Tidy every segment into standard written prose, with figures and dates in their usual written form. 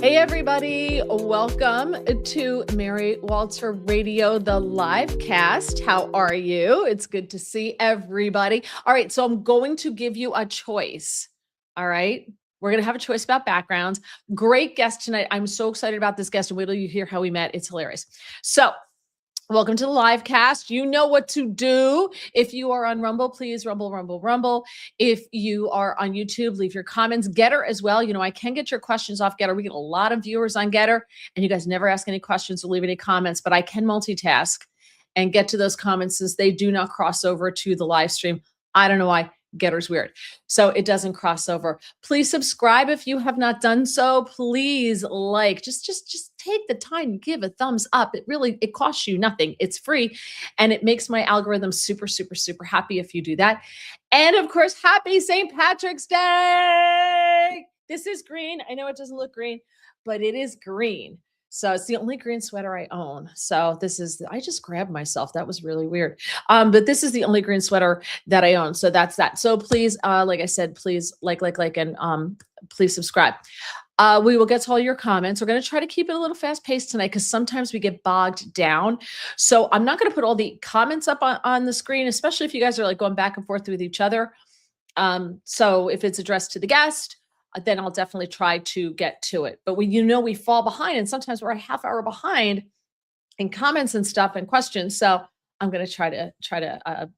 Hey everybody, welcome to Mary Walter Radio, the live cast. How are you? It's good to see everybody. All right, so I'm going to give you a choice. All right, we're going to have a choice about backgrounds. Great guest tonight. I'm so excited about this guest, and wait till you hear how we met. It's hilarious. So welcome to the live cast. You know what to do. If you are on Rumble, please rumble. If you are on YouTube, leave your comments. Getter as well. You know, I can get your questions off Getter. We get a lot of viewers on Getter, and you guys never ask any questions or leave any comments, but I can multitask and get to those comments since they do not cross over to the live stream. I don't know why. Getter's weird. So it doesn't cross over. Please subscribe if you have not done so. Please like, just take the time, give a thumbs up. It costs you nothing. It's free. And it makes my algorithm super happy if you do that. And of course, happy St. Patrick's Day. This is green. I know it doesn't look green, but it is green. So it's the only green sweater I own. So I just grabbed myself. That was really weird. But this is the only green sweater that I own. So that's that. So please, like I said, please like, and please subscribe. We will get to all your comments. We're going to try to keep it a little fast paced tonight because sometimes we get bogged down. So I'm not going to put all the comments up on the screen, especially if you guys are like going back and forth with each other. So if it's addressed to the guest, then I'll definitely try to get to it. But we fall behind, and sometimes we're a half hour behind in comments and stuff and questions. So I'm going to try to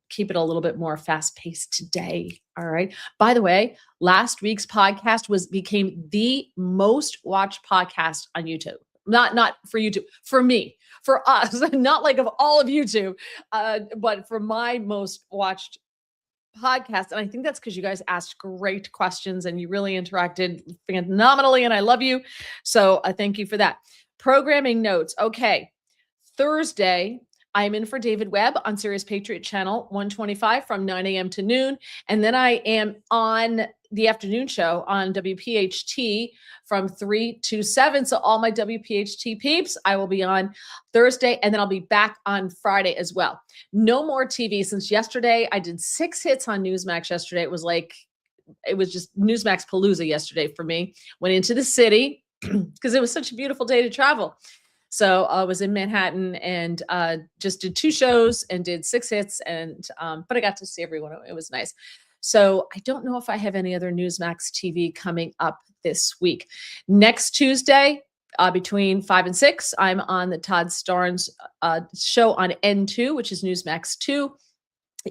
keep it a little bit more fast paced today. All right. By the way, last week's podcast became the most watched podcast on YouTube. Not for YouTube, for me, for us, not like of all of YouTube, but for my most watched podcast. And I think that's because you guys asked great questions and you really interacted phenomenally, and I love you. So I thank you for that. Programming notes. Okay. Thursday, I'm in for David Webb on Sirius Patriot Channel 125 from 9 a.m. to noon. And then I am on the afternoon show on WPHT from 3 to 7. So all my WPHT peeps, I will be on Thursday, and then I'll be back on Friday as well. No more TV since yesterday. I did 6 hits on Newsmax yesterday. It was just Newsmax Palooza yesterday for me. Went into the city because it was such a beautiful day to travel. So I was in Manhattan and just did 2 shows and did 6 hits, and but I got to see everyone. It was nice. So I don't know if I have any other Newsmax TV coming up this week. Next Tuesday, between 5 and 6, I'm on the Todd Starnes show on N2, which is Newsmax 2.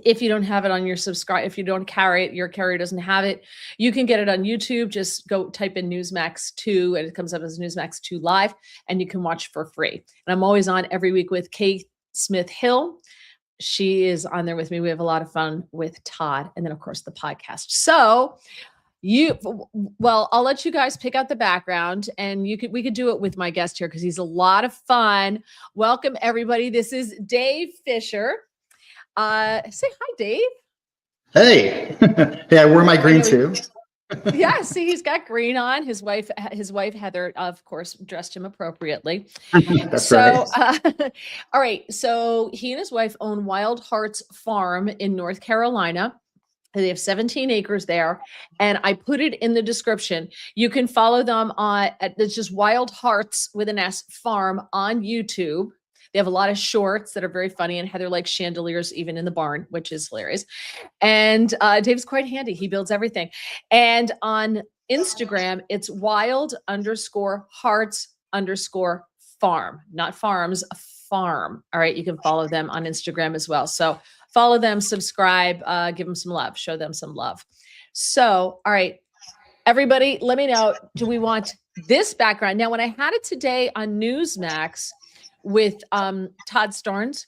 If you don't have it on your subscribe, if you don't carry it, your carrier doesn't have it, you can get it on YouTube. Just go type in Newsmax 2 and it comes up as Newsmax 2 Live, and you can watch for free. And I'm always on every week with Kate Smith Hill. She is on there with me. We have a lot of fun with Todd. And then of course the podcast. So I'll let you guys pick out the background, and we could do it with my guest here because he's a lot of fun. Welcome everybody. This is Dave Fisher. Say hi, Dave. Hey. Hey, I wore my green too. Yeah, see, he's got green on. His wife Heather, of course, dressed him appropriately. That's right. All right. So he and his wife own Wild Hearts Farm in North Carolina. They have 17 acres there, and I put it in the description. You can follow them it's just Wild Hearts with an S Farm on YouTube. They have a lot of shorts that are very funny, and Heather likes chandeliers even in the barn, which is hilarious. And Dave's quite handy. He builds everything. And on Instagram, it's wild_hearts_farm, not farms, a farm. All right. You can follow them on Instagram as well. So follow them, subscribe, give them some love, show them some love. So, all right, everybody, let me know, do we want this background? Now, when I had it today on Newsmax, with Todd Starnes,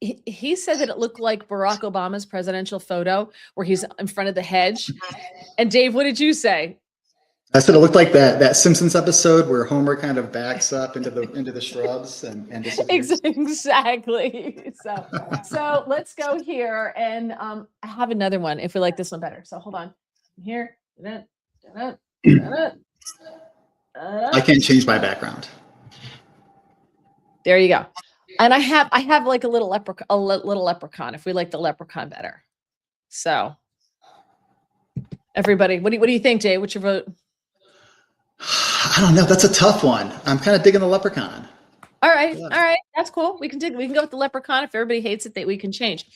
he said that it looked like Barack Obama's presidential photo where he's in front of the hedge. And Dave, what did you say? I said it looked like that Simpsons episode where Homer kind of backs up into the shrubs and disappears. Exactly. So let's go here, and I have another one if we like this one better. So hold on. Here. I can't change my background. There you go. And I have like a little leprechaun if we like the leprechaun better. So everybody, what do you think, Jay? What's your vote? I don't know. That's a tough one. I'm kind of digging the leprechaun. All right, Yeah. all right, that's cool. We can go with the leprechaun. If everybody hates it, that we can change.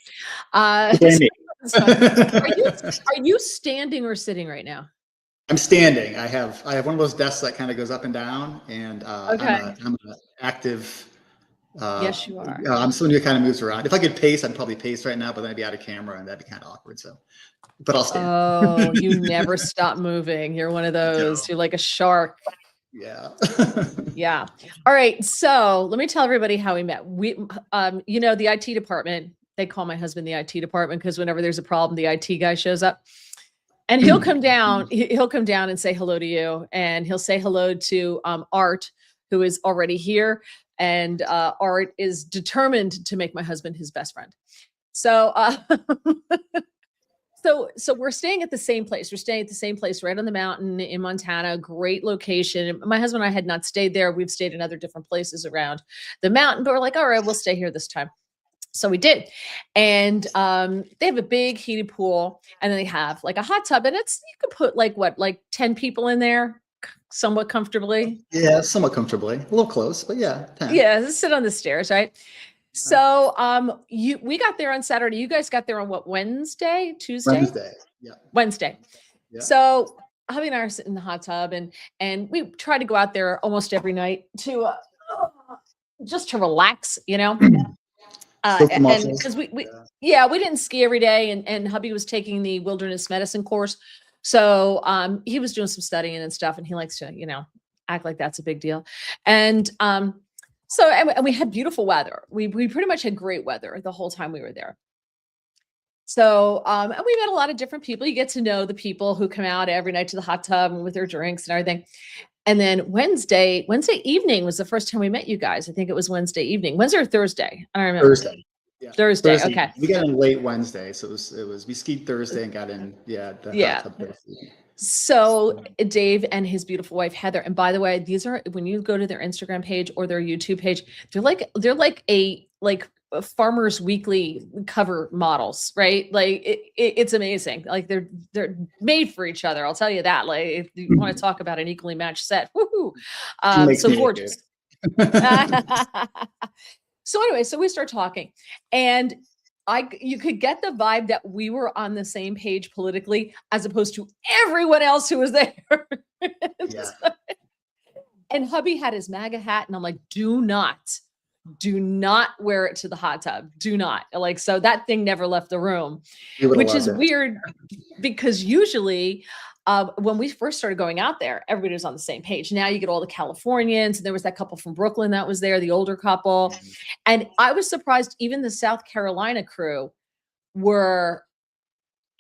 Uh, Blame me. so are you standing or sitting right now? I'm standing. I have one of those desks that kind of goes up and down, and Okay. I'm an active. Yes, you are. I'm someone who kind of moves around. If I could pace, I'd probably pace right now, but then I'd be out of camera, and that'd be kind of awkward. So, but I'll stand. Oh, you never stop moving. You're one of those. You're like a shark. Yeah. Yeah. All right. So let me tell everybody how we met. The IT department, they call my husband the IT department because whenever there's a problem, the IT guy shows up and he'll come down. He'll come down and say hello to you. And he'll say hello to Art, who is already here. And Art is determined to make my husband his best friend. So, So we're staying at the same place. We're staying at the same place right on the mountain in Montana. Great location. My husband and I had not stayed there. We've stayed in other different places around the mountain, but we're like, all right, we'll stay here this time. So we did. And they have a big heated pool, and then they have like a hot tub, and you could put like 10 people in there somewhat comfortably. Yeah, somewhat comfortably. A little close, but yeah. 10. Yeah, sit on the stairs, right? So we got there on Saturday. You guys got there on what, Wednesday, Tuesday? Wednesday. Yeah. Wednesday. Yeah. So hubby and I are sitting in the hot tub, and we try to go out there almost every night to just to relax, and because we didn't ski every day, and hubby was taking the wilderness medicine course, so he was doing some studying and stuff, and he likes to act like that's a big deal, and we had beautiful weather. We pretty much had great weather the whole time we were there. So, and we met a lot of different people. You get to know the people who come out every night to the hot tub and with their drinks and everything. And then Wednesday evening was the first time we met you guys. I think it was Wednesday evening. Wednesday or Thursday? I don't remember. Thursday. Yeah. Thursday. Okay. We got in late Wednesday, so it was we skied Thursday and got in. Yeah. Hot tub Thursday. So Dave and his beautiful wife Heather, and by the way, these are, when you go to their Instagram page or their YouTube page, they're like a Farmers Weekly cover models, right? Like it's amazing. Like they're made for each other. I'll tell you that. Like if you want to talk about an equally matched set, woohoo! So gorgeous. So anyway, so we start talking, and you could get the vibe that we were on the same page politically, as opposed to everyone else who was there. Yeah. And hubby had his MAGA hat, and I'm like, do not wear it to the hot tub. Do not. Like, so that thing never left the room, which is weird because usually when we first started going out there, everybody was on the same page. Now you get all the Californians, and there was that couple from Brooklyn that was there, the older couple. And I was surprised even the South Carolina crew were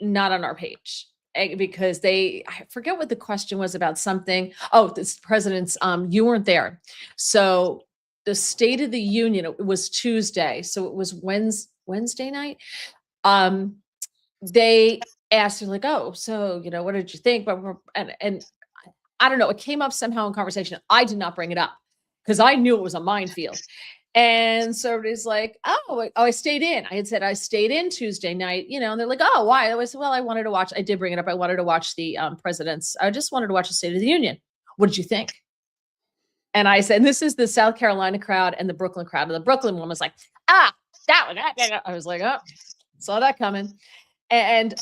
not on our page because I forget what the question was about something. Oh, this president's, you weren't there. So the State of the Union, it was Tuesday. So it was Wednesday night. They asked, they're like, oh, so, what did you think? And I don't know, it came up somehow in conversation. I did not bring it up because I knew it was a minefield. And so everybody's like, oh, I stayed in. I had said I stayed in Tuesday night, and they're like, oh, why? I said, well, I wanted to watch. I did bring it up. I wanted to watch the presidents. I just wanted to watch the State of the Union. What did you think? And I said, this is the South Carolina crowd and the Brooklyn crowd. And the Brooklyn one was like, that one. I was like, oh, saw that coming. And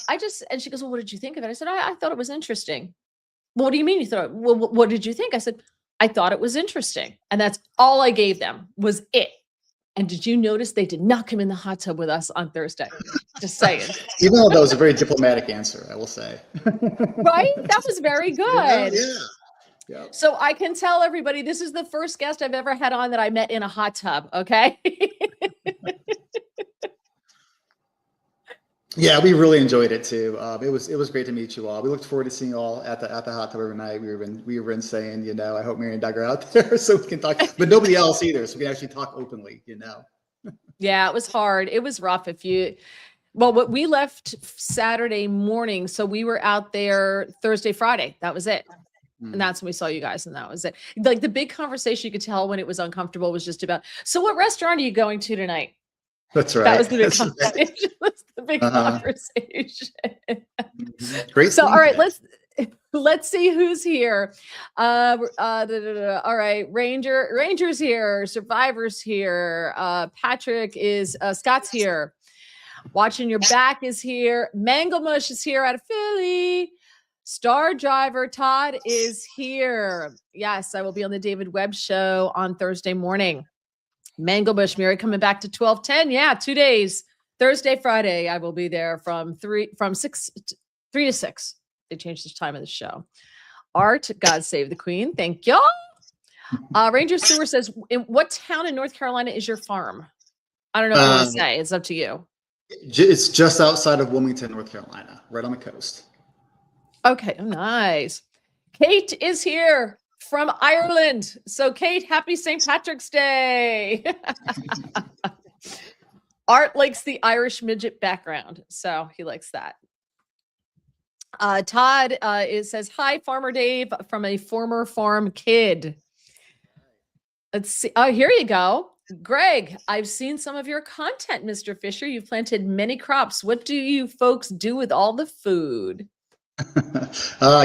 she goes, well, what did you think of it? I said, I thought it was interesting. Well, what do you mean you thought? Well, what did you think? I said, I thought it was interesting. And that's all I gave them was it. And did you notice they did not come in the hot tub with us on Thursday? Just saying. Even though that was a very diplomatic answer, I will say. Right? That was very good. Yeah. So I can tell everybody, this is the first guest I've ever had on that I met in a hot tub. Okay. Yeah, we really enjoyed it too. It was great to meet you all. We looked forward to seeing you all at the hot tub every night. We were saying, I hope Mary and Doug are out there so we can talk, but nobody else either, so we can actually talk openly. Yeah, it was hard. It was rough. We left Saturday morning, so we were out there Thursday, Friday. That was it. And that's when we saw you guys, and that was it. Like the big conversation you could tell when it was uncomfortable was just about, so what restaurant are you going to tonight? That's right. That was the big conversation. That's the big conversation. Great. So, all right, let's see who's here. All right, Ranger's here, Survivor's here. Patrick is Scott's here. Watching Your Back is here. Mango Mush is here out of Philly. Star Driver Todd is here. Yes, I will be on the David Webb show on Thursday morning. Mango Bush, Mary coming back to 12:10. Yeah, 2 days. Thursday, Friday. I will be there from 3 to 6. They changed the time of the show. Art, God Save the Queen. Thank y'all. Ranger Sewer says, in what town in North Carolina is your farm? I don't know if you want to say. It's up to you. It's just outside of Wilmington, North Carolina, right on the coast. Okay, nice. Kate is here from Ireland. So, Kate, happy St. Patrick's Day. Art likes the Irish midget background, so he likes that. Todd says, hi, Farmer Dave from a former farm kid. Let's see. Oh, here you go. Greg, I've seen some of your content, Mr. Fisher. You've planted many crops. What do you folks do with all the food?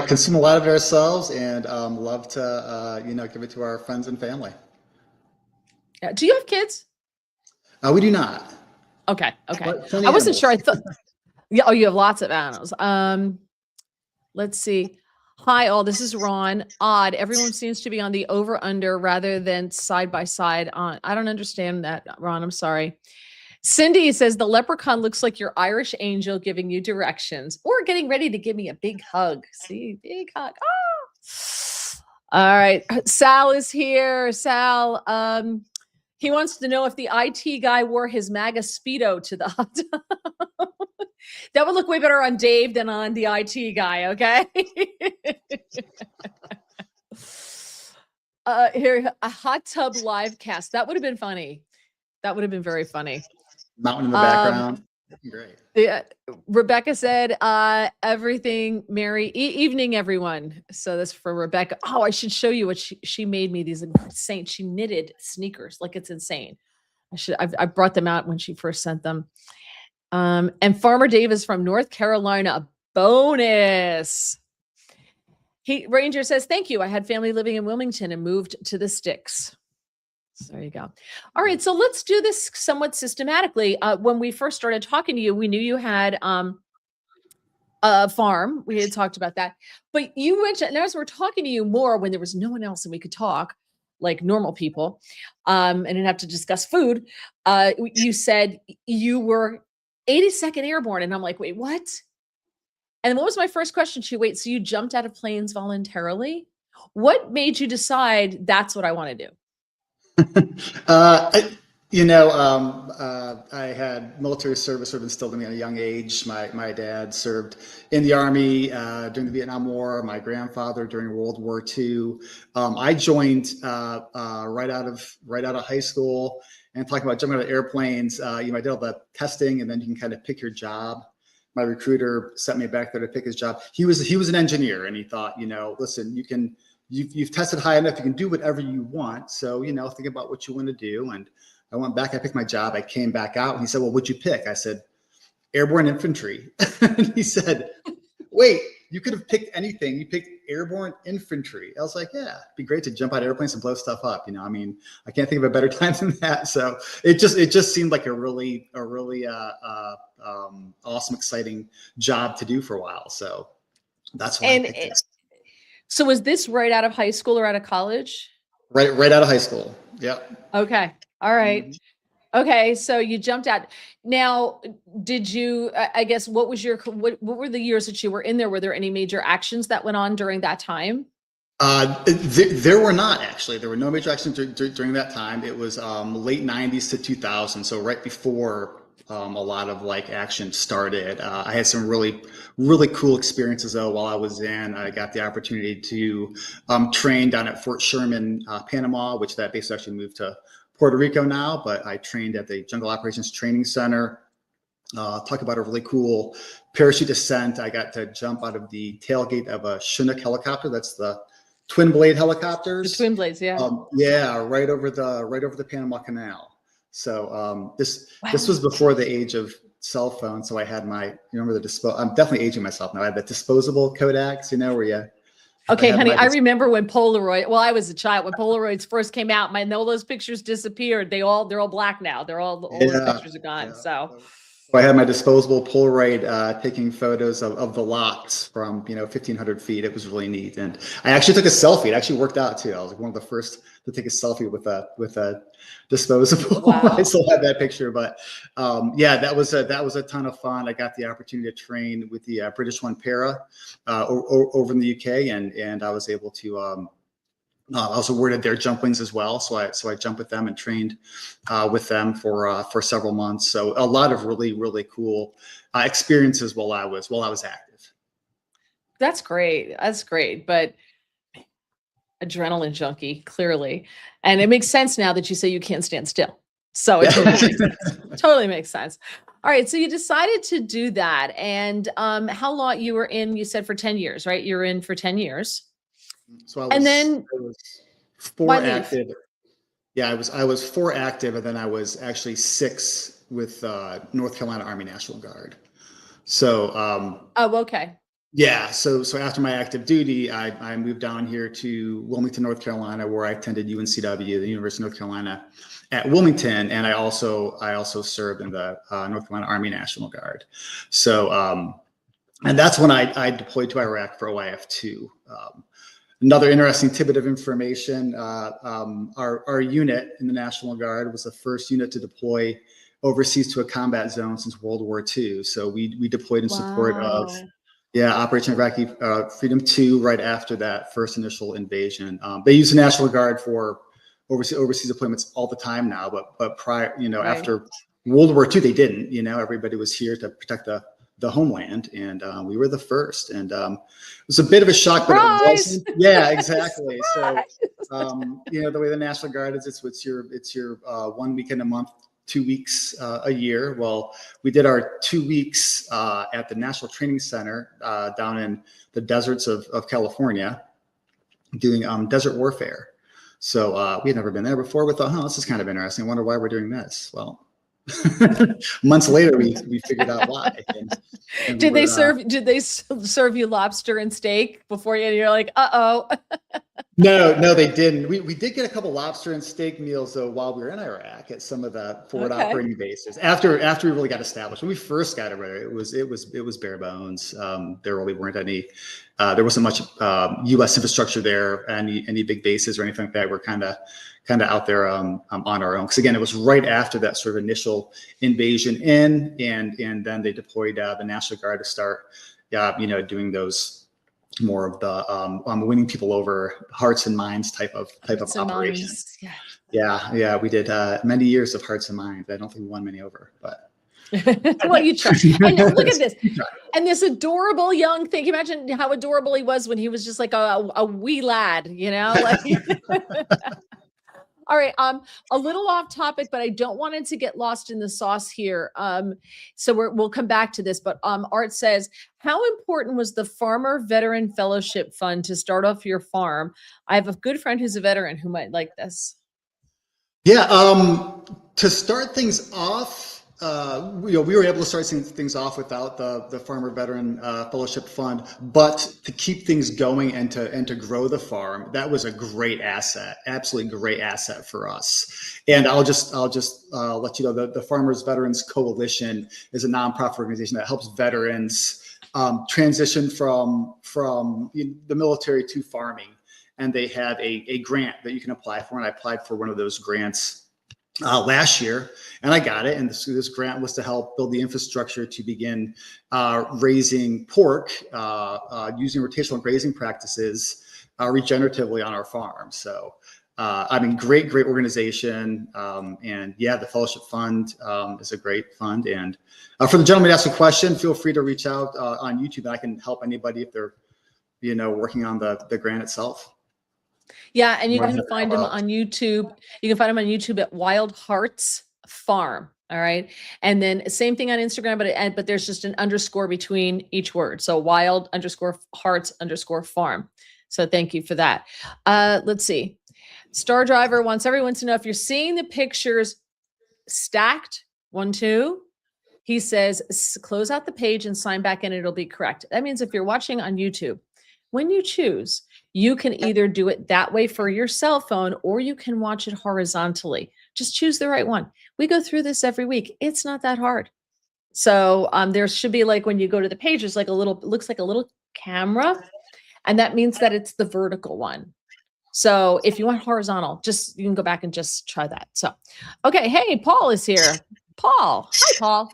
Consume a lot of it ourselves and love to, give it to our friends and family. Do you have kids? We do not. Okay. I wasn't sure. I thought, yeah. Oh, you have lots of animals. Let's see. Hi, all. This is Ron. Odd. Everyone seems to be on the over/under rather than side by side on. I don't understand that, Ron. I'm sorry. Cindy says the leprechaun looks like your Irish angel giving you directions or getting ready to give me a big hug. See, big hug. Oh. All right. Sal is here. Sal, he wants to know if the IT guy wore his MAGA Speedo to the hot tub. That would look way better on Dave than on the IT guy, okay? Here, a hot tub live cast. That would have been funny. That would have been very funny. Mountain in the background. Great. Yeah. Rebecca said, everything, Mary. Evening, everyone. So that's for Rebecca. Oh, I should show you what she made me. These insane. She knitted sneakers. Like, it's insane. I brought them out when she first sent them. And Farmer Dave is from North Carolina. Bonus. Ranger says, thank you. I had family living in Wilmington and moved to the sticks. So there you go. All right. So let's do this somewhat systematically. When we first started talking to you, we knew you had a farm. We had talked about that. But you mentioned, and as we're talking to you more when there was no one else and we could talk like normal people and didn't have to discuss food, you said you were 82nd Airborne. And I'm like, wait, what? And what was my first question? Wait, so you jumped out of planes voluntarily? What made you decide that's what I want to do? I had military service sort of instilled in me at a young age. My dad served in the Army during the Vietnam War. My grandfather during World War II. I joined right out of high school. And talking about jumping out of airplanes, I did all the testing, and then you can kind of pick your job. My recruiter sent me back there to pick his job. He was an engineer, and he thought, listen, you've tested high enough, you can do whatever you want. So, think about what you want to do. And I went back, I picked my job, I came back out, and he said, well, what'd you pick? I said, Airborne Infantry. And he said, wait, you could have picked anything. You picked Airborne Infantry. I was like, yeah, it'd be great to jump out of airplanes and blow stuff up. I can't think of a better time than that. So it just seemed like a really awesome, exciting job to do for a while. So that's why I picked it. So was this right out of high school or out of college? Right out of high school. Yep. Okay. All right. Mm-hmm. Okay. So you jumped out. Now, did you, I guess, what were the years that you were in there? Were there any major actions that went on during that time? There were not, actually. There were no major actions during that time. It was late 90s to 2000. So right before a lot of action started. I had some really cool experiences though while I was in. I got the opportunity to train down at Fort Sherman, Panama, which that base actually moved to Puerto Rico now, but I trained at the Jungle Operations Training Center. Talk about a really cool parachute descent. I got to jump out of the tailgate of a Chinook helicopter. That's the twin blade helicopters. The twin blades, yeah. Right over the Panama Canal. So this was before the age of cell phone. So I had you remember I'm definitely aging myself now. I had the disposable Kodaks, where I Okay, had honey, my, I remember when Polaroid, well, I was a child when Polaroids first came out, all those pictures disappeared. They're all black now. All those yeah, pictures are gone. yeah. So, So I had my disposable Polaroid taking photos of the locks from 1,500 feet. It was really neat, and I actually took a selfie. It actually worked out too. I was like one of the first to take a selfie with a disposable. I wow. still have that picture, but yeah, that was a ton of fun. I got the opportunity to train with the British One Para over in the UK, and I was able to. I was awarded their jump wings as well, so I jumped with them and trained with them for several months. So a lot of really cool experiences while I was active. That's great. That's great. But adrenaline junkie, clearly. And it makes sense now that you say you can't stand still. So it totally makes sense. Totally makes sense. All right. So you decided to do that. And how long you were in, you said for 10 years, right? You're in for 10 years. So And then I was why four leave? active. Yeah, I was four active, and then I was actually six with North Carolina Army National Guard. So Oh, okay. yeah, so after my active duty, I moved down here to Wilmington, North Carolina, where I attended UNCW, the University of North Carolina, at Wilmington, and I also served in the North Carolina Army National Guard. So and that's when I deployed to Iraq for OIF II. Another interesting tidbit of information: our unit in the National Guard was the first unit to deploy overseas to a combat zone since World War II. So we deployed in support of, Wow. yeah, Operation Iraqi Freedom 2 right after that first initial invasion. They use the National Guard for overseas deployments all the time now, but prior, Right. after World War II, they didn't. Everybody was here to protect the homeland, and we were the first. And it was a bit of a shock, but it Surprise. wasn't. Yeah, exactly. So Surprise. the way the National Guard is, it's your 1 weekend a month, 2 weeks a year. Well, we did our 2 weeks at the National Training Center down in the deserts of California, doing desert warfare. So we had never been there before. We thought, this is kind of interesting. I wonder why we're doing this. Well, months later, we figured out why. And we were Did they serve you lobster and steak before you? And you're like, uh-oh. no, they didn't. We did get a couple lobster and steak meals though while we were in Iraq at some of the forward Okay. operating bases. After we really got established, when we first got over there, it was bare bones. There really weren't any. There wasn't much U.S. infrastructure there, any big bases or anything like that. We're kind of out there on our own. Because again, it was right after that sort of initial invasion and then they deployed the National Guard to start, doing those more of the winning people over hearts and minds type of Hearts and operation. minds. Yeah. Yeah, we did many years of hearts and minds. I don't think we won many over, but Well, you try. And look at this. And this adorable young thing. Can you imagine how adorable he was when he was just like a wee lad, like all right. A little off topic, but I don't want it to get lost in the sauce here. So we'll come back to this, but Art says, how important was the Farmer Veteran Fellowship Fund to start off your farm? I have a good friend who's a veteran who might like this. Yeah, to start things off, we were able to start things off without the Farmer Veteran Fellowship Fund, but to keep things going and to grow the farm, that was a great asset, absolutely great asset for us. And I'll just let you know the Farmers Veterans Coalition is a nonprofit organization that helps veterans transition from the military to farming. And they have a grant that you can apply for. And I applied for one of those grants last year, and I got it. And this grant was to help build the infrastructure to begin raising pork using rotational grazing practices regeneratively on our farm. So, great organization. And yeah, the Fellowship Fund is a great fund. And for the gentleman to ask a question, feel free to reach out on YouTube. And I can help anybody if they're, working on the grant itself. Yeah, and you can find him on YouTube. You can find him on YouTube at Wild Hearts Farm. All right. And then same thing on Instagram, but there's just an underscore between each word. So wild_hearts_farm. So thank you for that. Let's see. Star Driver wants everyone to know if you're seeing the pictures stacked, 1, 2, He says, close out the page and sign back in, it'll be correct. That means if you're watching on YouTube, when you choose, you can either do it that way for your cell phone, or you can watch it horizontally. Just choose the right one. We go through this every week. It's not that hard. So there should be, like, when you go to the page, there's like a little, looks like a little camera, and that means that it's the vertical one. So if you want horizontal, you can go back and just try that. So, okay. Hey, Paul is here. Paul. Hi, Paul.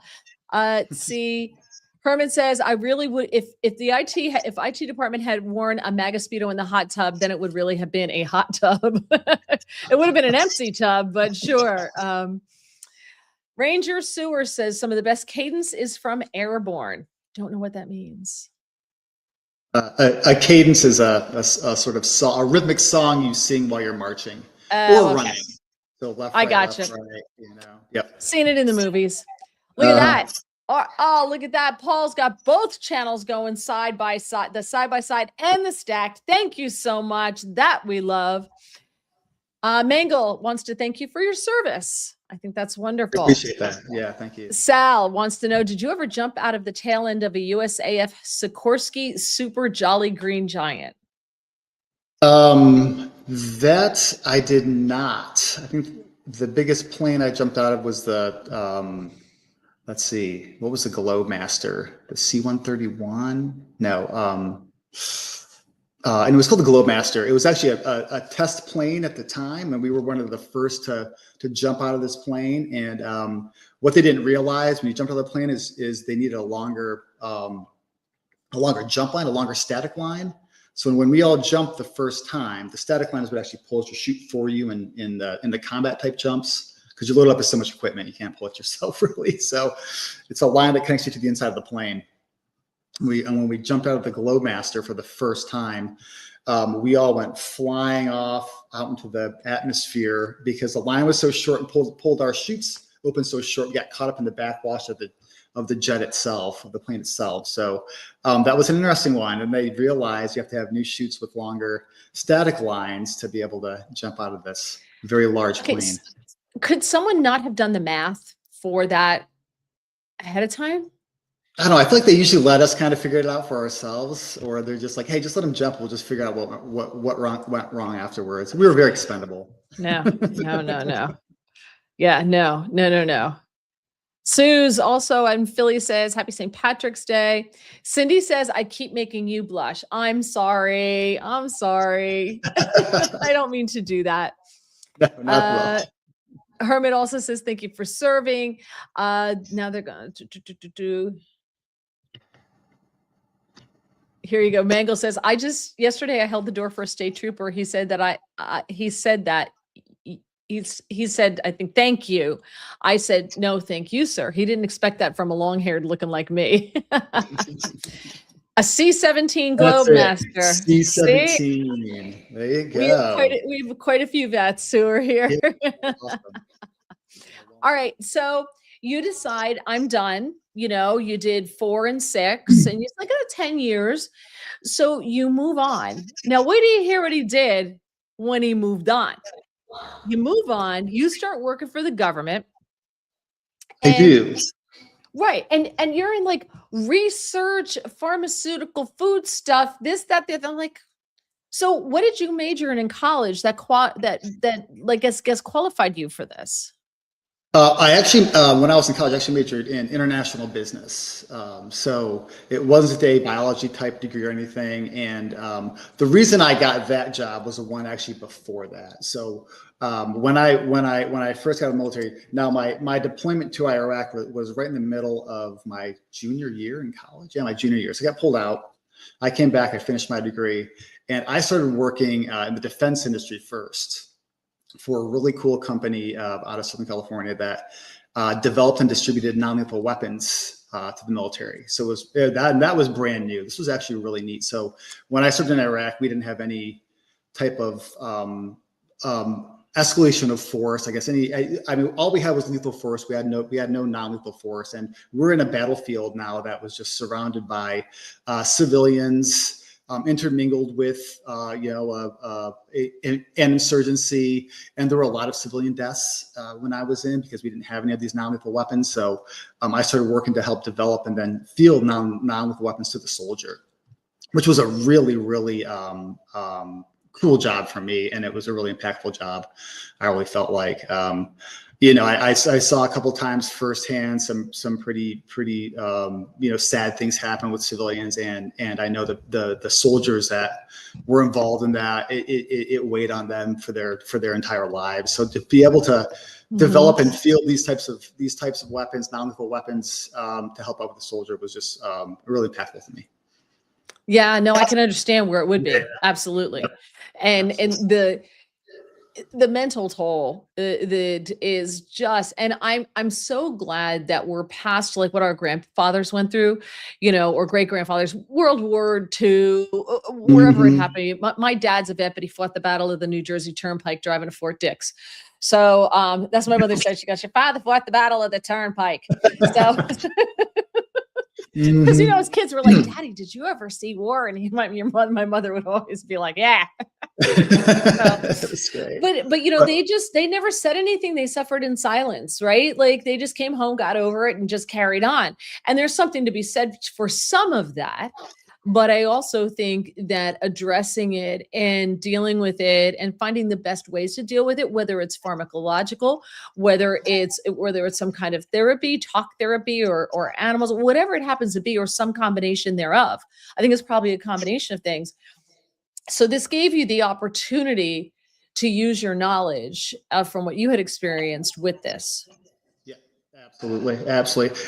See, Herman says, I really would, if IT department had worn a MAGA Speedo in the hot tub, then it would really have been a hot tub. It would have been an empty tub, but sure. Ranger Sewer says some of the best cadence is from Airborne. Don't know what that means. A cadence is a sort of a rhythmic song you sing while you're marching or running. So left, right, gotcha. left, right, you know. Yep. Seen it in the movies. Look at that. Oh, look at that. Paul's got both channels going side by side, the side by side and the stacked. Thank you so much. That we love. Mangle wants to thank you for your service. I think that's wonderful. Appreciate that. Yeah, thank you. Sal wants to know, did you ever jump out of the tail end of a USAF Sikorsky Super Jolly Green Giant? That I did not. I think the biggest plane I jumped out of was the, let's see, what was the Globemaster? The C-131? No. And it was called the Globemaster. It was actually a test plane at the time, and we were one of the first to jump out of this plane. And what they didn't realize when you jumped out of the plane is they needed a longer jump line, a longer static line. So when we all jumped the first time, the static lines would actually pull your chute for you in the combat type jumps, because you load up with so much equipment, you can't pull it yourself really. So it's a line that connects you to the inside of the plane. When we jumped out of the Globemaster for the first time, we all went flying off out into the atmosphere because the line was so short and pulled our chutes open so short, we got caught up in the backwash of the jet itself, of the plane itself. So that was an interesting one. And they realized you have to have new chutes with longer static lines to be able to jump out of this very large plane. Could someone not have done the math for that ahead of time? I don't know. I feel like they usually let us kind of figure it out for ourselves, or they're just like, hey, just let them jump. We'll just figure out what went wrong afterwards. We were very expendable. No. Yeah, no. Sue's also in Philly says, happy St. Patrick's Day. Cindy says, I keep making you blush. I'm sorry. I don't mean to do that. No, not at all. Hermit also says, thank you for serving. Now they're going to do. Here you go. Mangle says, yesterday I held the door for a state trooper. He said that he said, I think, thank you. I said, no, thank you, sir. He didn't expect that from a long-haired looking like me. A C-17 Globemaster. C-17. There you go. We have quite a few vets who are here. Yeah. Awesome. All right. So you decide, I'm done. You know, you did 4 and 6, and it's like 10 years. So you move on. Now, wait till you hear what he did when he moved on. You move on, you start working for the government. I do. Right. And you're in like research, pharmaceutical, food stuff, this, that, the other. I'm like, so what did you major in college that gets qualified you for this? I actually, when I was in college, I actually majored in international business. So it wasn't a biology type degree or anything. And the reason I got that job was the one actually before that. So when I first got out of the military, now my deployment to Iraq was right in the middle of my junior year in college. Yeah, my junior year. So I got pulled out. I came back, I finished my degree, and I started working in the defense industry first, for a really cool company out of Southern California that developed and distributed non-lethal weapons to the military. So it was that was brand new. This was actually really neat. So when I served in Iraq, we didn't have any type of escalation of force. I guess I mean, all we had was lethal force. We had no non-lethal force, and we're in a battlefield now that was just surrounded by civilians. intermingled with, an insurgency. And there were a lot of civilian deaths when I was in, because we didn't have any of these non-lethal weapons. So I started working to help develop and then field non-lethal weapons to the soldier, which was a really, really cool job for me. And it was a really impactful job. I really felt like, I saw a couple times firsthand some pretty sad things happen with civilians, and I know that the soldiers that were involved in that, it weighed on them for their entire lives. So to be able to develop and field these types of weapons, non-lethal weapons, to help out with the soldier was just really impactful for me. Yeah, no, I can understand where it would be. Absolutely. And the mental toll that is just, and I'm so glad that we're past like what our grandfathers went through, or great grandfathers, World War II, wherever it happened. My dad's a vet, but he fought the Battle of the New Jersey Turnpike driving to Fort Dix. So that's what my mother said. She goes, "Your father fought the Battle of the Turnpike." So because as kids were like, "Daddy, did you ever see war?" And my mother would always be like, "Yeah." That's great. But they never said anything. They suffered in silence, right? Like they just came home, got over it, and just carried on. And there's something to be said for some of that. But I also think that addressing it and dealing with it and finding the best ways to deal with it, whether it's pharmacological, whether it's some kind of therapy, talk therapy, or animals, whatever it happens to be, or some combination thereof. I think it's probably a combination of things. So this gave you the opportunity to use your knowledge from what you had experienced with this. Yeah, absolutely.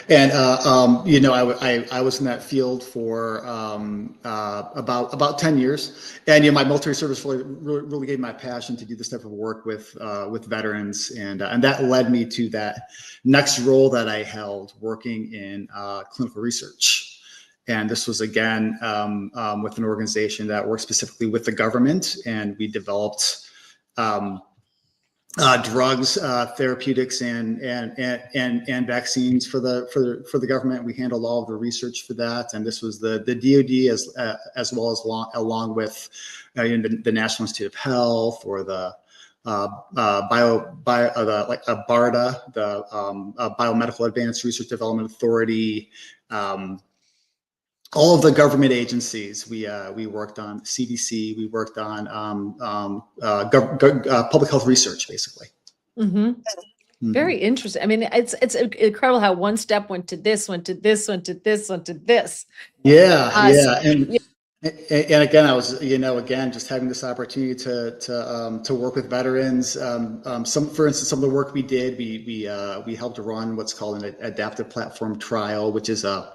And I was in that field for about 10 years, and my military service really gave my passion to do this type of work with veterans, and that led me to that next role that I held, working in clinical research. And this was, again, with an organization that works specifically with the government, and we developed drugs, therapeutics, and vaccines for the government. We handled all of the research for that, and this was the DoD as well as along with the National Institute of Health, or the BARDA, the Biomedical Advanced Research Development Authority. All of the government agencies we worked on, CDC, we worked on public health research, basically. Very interesting. I mean, it's incredible how one step went to this, went to this, went to this, went to this. Yeah. And again, I was, again, just having this opportunity to work with veterans. For instance, some of the work we did, we helped run what's called an adaptive platform trial, which is a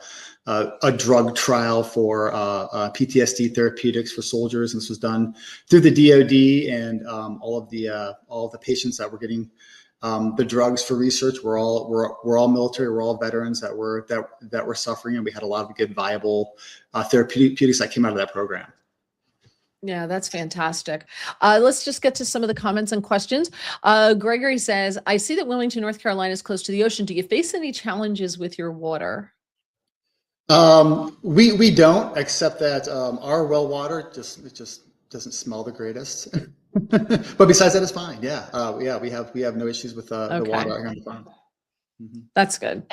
drug trial for PTSD therapeutics for soldiers. And this was done through the DoD, and all of the patients that were getting the drugs for research were all military, we're all veterans that were suffering, and we had a lot of good, viable therapeutics that came out of that program. Yeah, that's fantastic. Let's just get to some of the comments and questions. Gregory says, "I see that Wilmington, North Carolina is close to the ocean. Do you face any challenges with your water?" We don't, except that our well water just doesn't smell the greatest. But besides that, it's fine. Yeah, we have no issues with the water on the farm. That's good.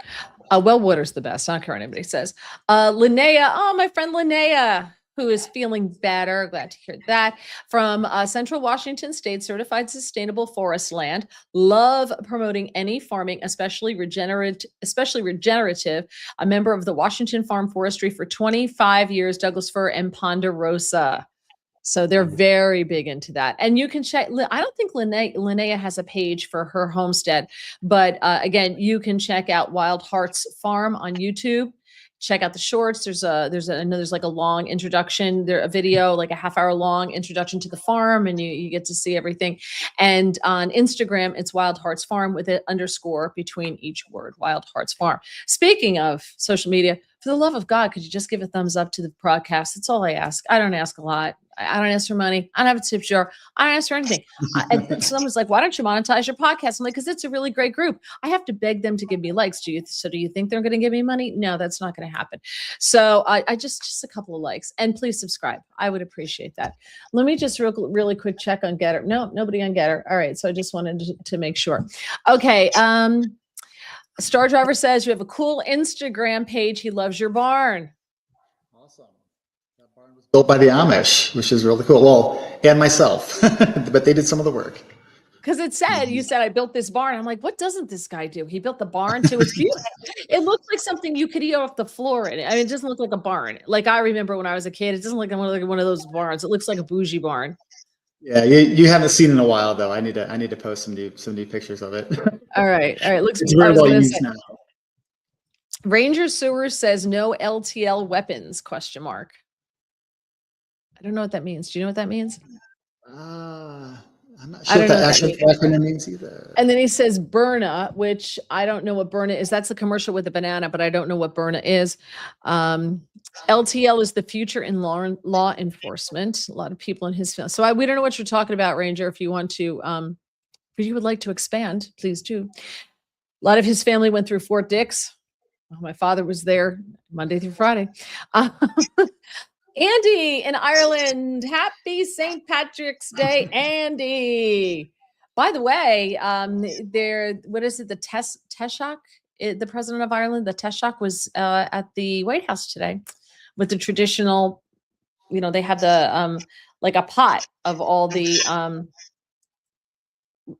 Well water's the best. I don't care what anybody says. Linnea, my friend Linnea, who is feeling better. Glad to hear that. From Central Washington State, certified sustainable forest land. Love promoting any farming, especially regenerative. A member of the Washington Farm Forestry for 25 years, Douglas fir and ponderosa. So they're very big into that. And you can check, I don't think Linnea has a page for her homestead, but again, you can check out Wild Hearts Farm on YouTube. Check out the shorts. There's like a long introduction, a video, like a half-hour long introduction to the farm, and you get to see everything. And on Instagram, it's Wild Hearts Farm with an underscore between each word, Wild Hearts Farm. Speaking of social media, For the love of God, could you just give a thumbs up to the podcast? That's all I ask. I don't ask a lot. I don't ask for money. I don't have a tip jar. I don't ask for anything. And someone's like, why don't you monetize your podcast? I'm like, because it's a really great group. I have to beg them to give me likes. Do you think they're going to give me money? No, that's not going to happen. So I just a couple of likes, and please subscribe. I would appreciate that. Let me just really quick check on Getter. No, nobody on Getter. All right. So I just wanted to make sure. Okay. Star Driver says you have a cool Instagram page. He loves your barn. Awesome. That barn was built by the Amish, which is really cool. Well, and myself, but they did some of the work. Because you said, I built this barn. I'm like, what doesn't this guy do? He built the barn too. It's beautiful. It looks like something you could eat off the floor. I mean, it doesn't look like a barn. Like I remember when I was a kid, it doesn't look like one of those barns. It looks like a bougie barn. Yeah, you haven't seen in a while though. I need to post some new pictures of it. All right. Looks it's very well used now. Ranger Sewers says no LTL weapons ? I don't know what that means. Do you know what that means? I'm not sure what that actually acronym means either. And then he says Berna, which I don't know what Berna is. That's the commercial with the banana, but I don't know what Berna is. LTL is the future in law enforcement. A lot of people in his field. So we don't know what you're talking about, Ranger. If you want to, if you would like to expand, please do. A lot of his family went through Fort Dix. Oh, my father was there Monday through Friday. Andy in Ireland, happy St. Patrick's Day, Andy. By the way, what is it? The Taoiseach, the president of Ireland, the Taoiseach was at the White House today with the traditional, they have the like a pot of all the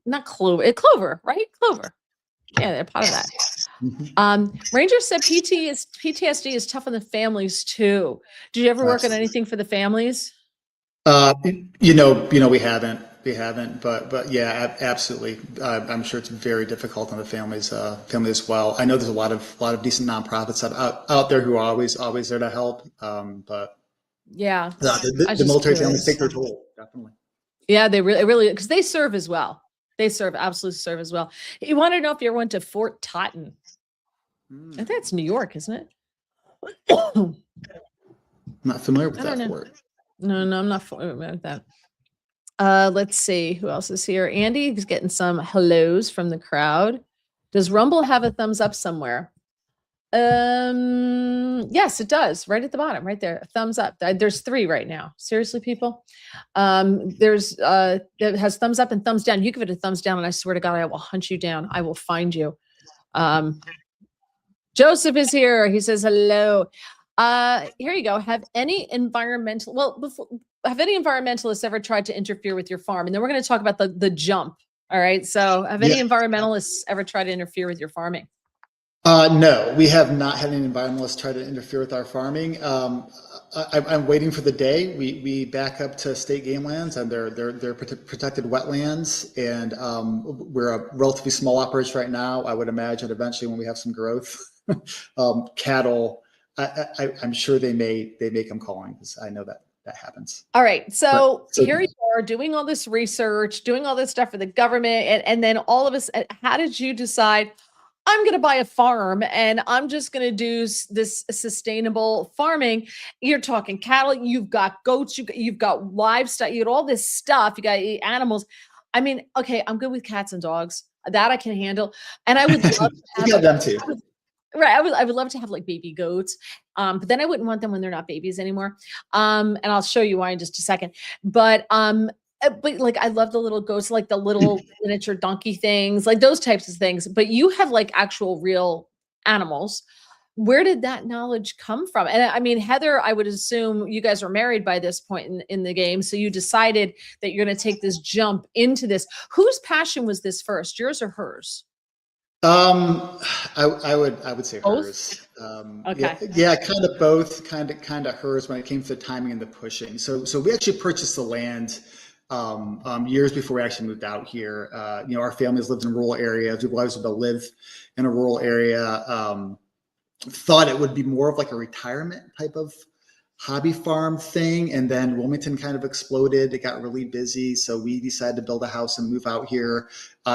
not clover, right? Clover. Yeah, they're part of that. Ranger said PTSD is tough on the families too. Did you ever work on anything for the families? We haven't, but yeah, absolutely. I'm sure it's very difficult on the families as well. I know there's a lot of decent nonprofits out there who are always there to help. But yeah, the military families take their toll, definitely. Yeah, they really, because they serve as well. They absolutely serve as well. You want to know if you ever went to Fort Totten? I think it's New York, isn't it? I'm not familiar with that word. No, I'm not familiar with that. Let's see who else is here. Andy is getting some hellos from the crowd. Does Rumble have a thumbs up somewhere? Yes, it does. Right at the bottom, right there. A thumbs up. There's 3 right now. Seriously, people. There's that has thumbs up and thumbs down. You give it a thumbs down, and I swear to God, I will hunt you down. I will find you. Joseph is here. He says hello. Here you go. Have any environmentalists ever tried to interfere with your farm? And then we're going to talk about the jump. All right. So have any environmentalists ever tried to interfere with your farming? No, we have not had any environmentalists try to interfere with our farming. I'm waiting for the day we back up to state game lands, and they're protected wetlands, and we're a relatively small operation right now. I would imagine eventually when we have some growth, cattle, I'm sure they may come calling, because I know that happens. All right, so here you are doing all this research, doing all this stuff for the government, and then all of us. How did you decide? I'm going to buy a farm and I'm just going to do this sustainable farming. You're talking cattle, you've got goats, you've got livestock, you got all this stuff, you got animals. I mean, okay, I'm good with cats and dogs. That I can handle. And I would love to have them too. Right. I would love to have like baby goats. But then I wouldn't want them when they're not babies anymore. And I'll show you why in just a second. But like I love the little goats, like the little miniature donkey things, like those types of things. But you have like actual real animals. Where did that knowledge come from? And I mean, Heather, I would assume you guys were married by this point in the game. So you decided that you're going to take this jump into this. Whose passion was this first, yours or hers? I would say both? hers. Okay. Yeah, kind of both, kind of hers when it came to the timing and the pushing. So we actually purchased the land years before we actually moved out here. Our families lived in rural areas. We've always wanted to live in a rural area. Thought it would be more of like a retirement type of hobby farm thing. And then Wilmington kind of exploded. It got really busy. So we decided to build a house and move out here.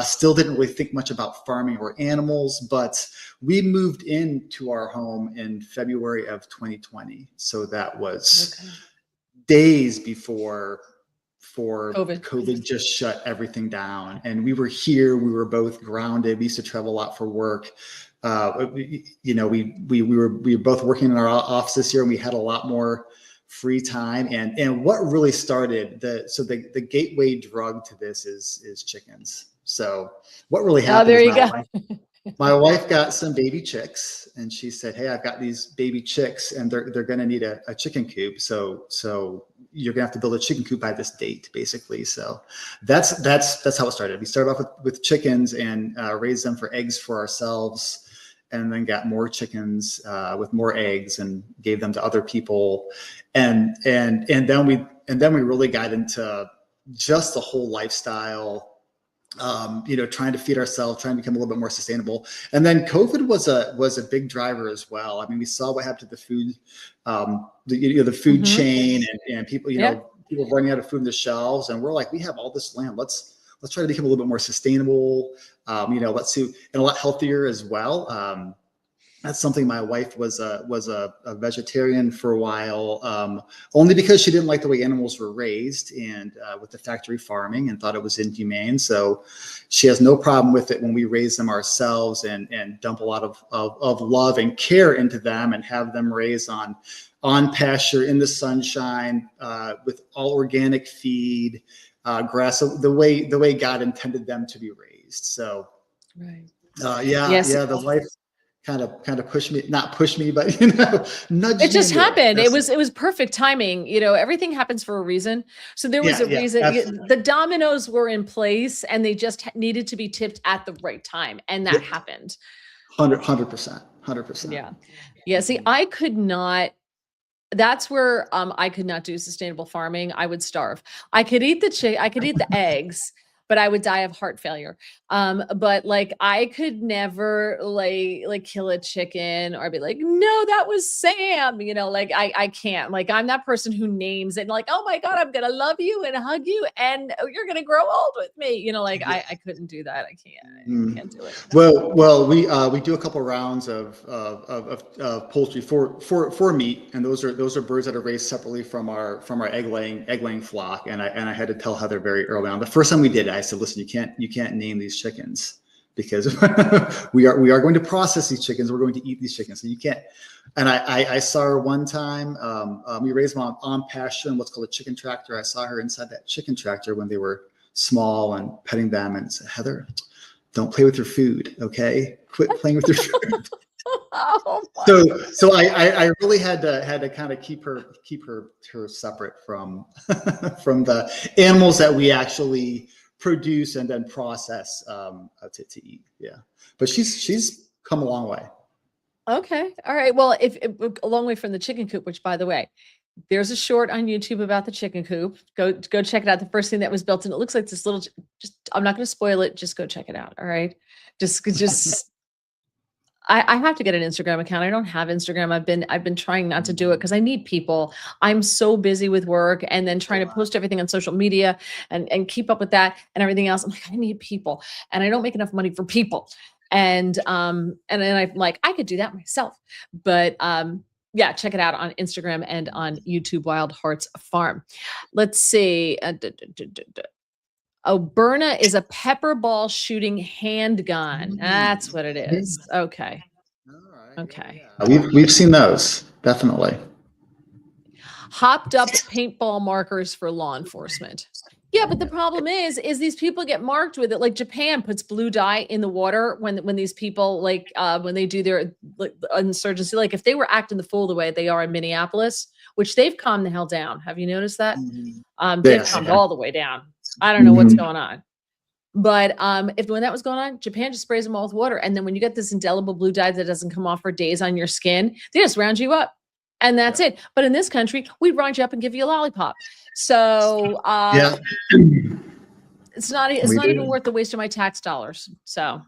Still didn't really think much about farming or animals, but we moved into our home in February of 2020. So that was days before COVID just shut everything down. And we were here, we were both grounded. We used to travel a lot for work. You know, we were both working in our offices here, and we had a lot more free time. And what really started the gateway drug to this is chickens. So what really happened there you is go. my wife got some baby chicks, and she said, "Hey, I've got these baby chicks, and they're going to need a chicken coop. So you're going to have to build a chicken coop by this date, basically." So that's how it started. We started off with chickens and raised them for eggs for ourselves, and then got more chickens with more eggs and gave them to other people, and then we really got into just the whole lifestyle. You know, trying to feed ourselves, trying to become a little bit more sustainable. And then COVID was a big driver as well. I mean, we saw what happened to the food, the food chain, and people, people running out of food in the shelves. And we're like, we have all this land. Let's try to become a little bit more sustainable. Let's see, and a lot healthier as well. That's something. My wife was a vegetarian for a while, only because she didn't like the way animals were raised and with the factory farming, and thought it was inhumane. So she has no problem with it when we raise them ourselves and dump a lot of love and care into them and have them raised on pasture in the sunshine with all organic feed, grass, the way God intended them to be raised. So the wife kind of pushed me, not push me, but nudged it just me happened. It was perfect timing. Everything happens for a reason. So there was a reason. The dominoes were in place, and they just needed to be tipped at the right time, and that happened. 100%. Yeah. See, I could not. That's where I could not do sustainable farming. I would starve. I could eat the eggs, but I would die of heart failure. But like I could never like kill a chicken or be like, no, that was Sam. Like I can't. Like I'm that person who names it and like, oh my God, I'm gonna love you and hug you and you're gonna grow old with me. Like I couldn't do that. I can't do it. Well, we do a couple rounds of poultry for meat, and those are birds that are raised separately from our egg laying flock. And I had to tell Heather very early on. The first time we did it, I said, listen, you can't name these chickens because we are going to process these chickens. We're going to eat these chickens, so you can't. And I saw her one time. We raised them on pasture in what's called a chicken tractor. I saw her inside that chicken tractor when they were small and petting them, and said, Heather, don't play with your food, okay? Quit playing with your food. So I really had to kind of keep her separate from from the animals that we actually produce and then process to eat. Yeah, but she's come a long way. Okay, all right. Well, if a long way from the chicken coop, which by the way, there's a short on YouTube about the chicken coop. Go check it out. The first thing that was built, and it looks like this little. Just I'm not going to spoil it. Just go check it out. All right. Just. I have to get an Instagram account. I don't have Instagram. I've been trying not to do it because I need people. I'm so busy with work and then trying to post everything on social media and keep up with that and everything else. I'm like, I need people, and I don't make enough money for people. And then I'm like, I could do that myself. But yeah, check it out on Instagram and on YouTube, Wild Hearts Farm. Let's see. Berna is a pepper ball shooting handgun. That's what it is. Okay. All right. Okay. We've seen those, definitely. Hopped up paintball markers for law enforcement. Yeah, but the problem is these people get marked with it. Like Japan puts blue dye in the water when these people when they do their insurgency. Like if they were acting the fool the way they are in Minneapolis, which they've calmed the hell down. Have you noticed that? They've calmed all the way down. I don't know what's going on. But when that was going on, Japan just sprays them all with water. And then when you get this indelible blue dye that doesn't come off for days on your skin, they just round you up. And that's it. But in this country, we round you up and give you a lollipop. So it's not even worth the waste of my tax dollars. So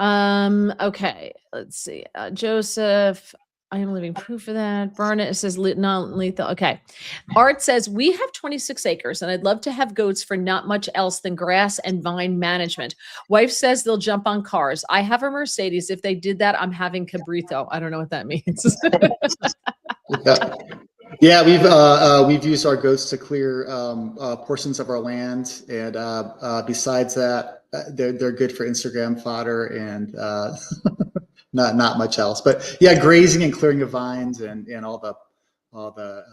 okay, let's see. Joseph. I am living proof of that. Burn it. It says non-lethal. Okay. Art says, we have 26 acres and I'd love to have goats for not much else than grass and vine management. Wife says they'll jump on cars. I have a Mercedes. If they did that, I'm having cabrito. I don't know what that means. Yeah, we've used our goats to clear portions of our land, and besides that, they're good for Instagram fodder and not much else. But yeah, grazing and clearing of vines and all the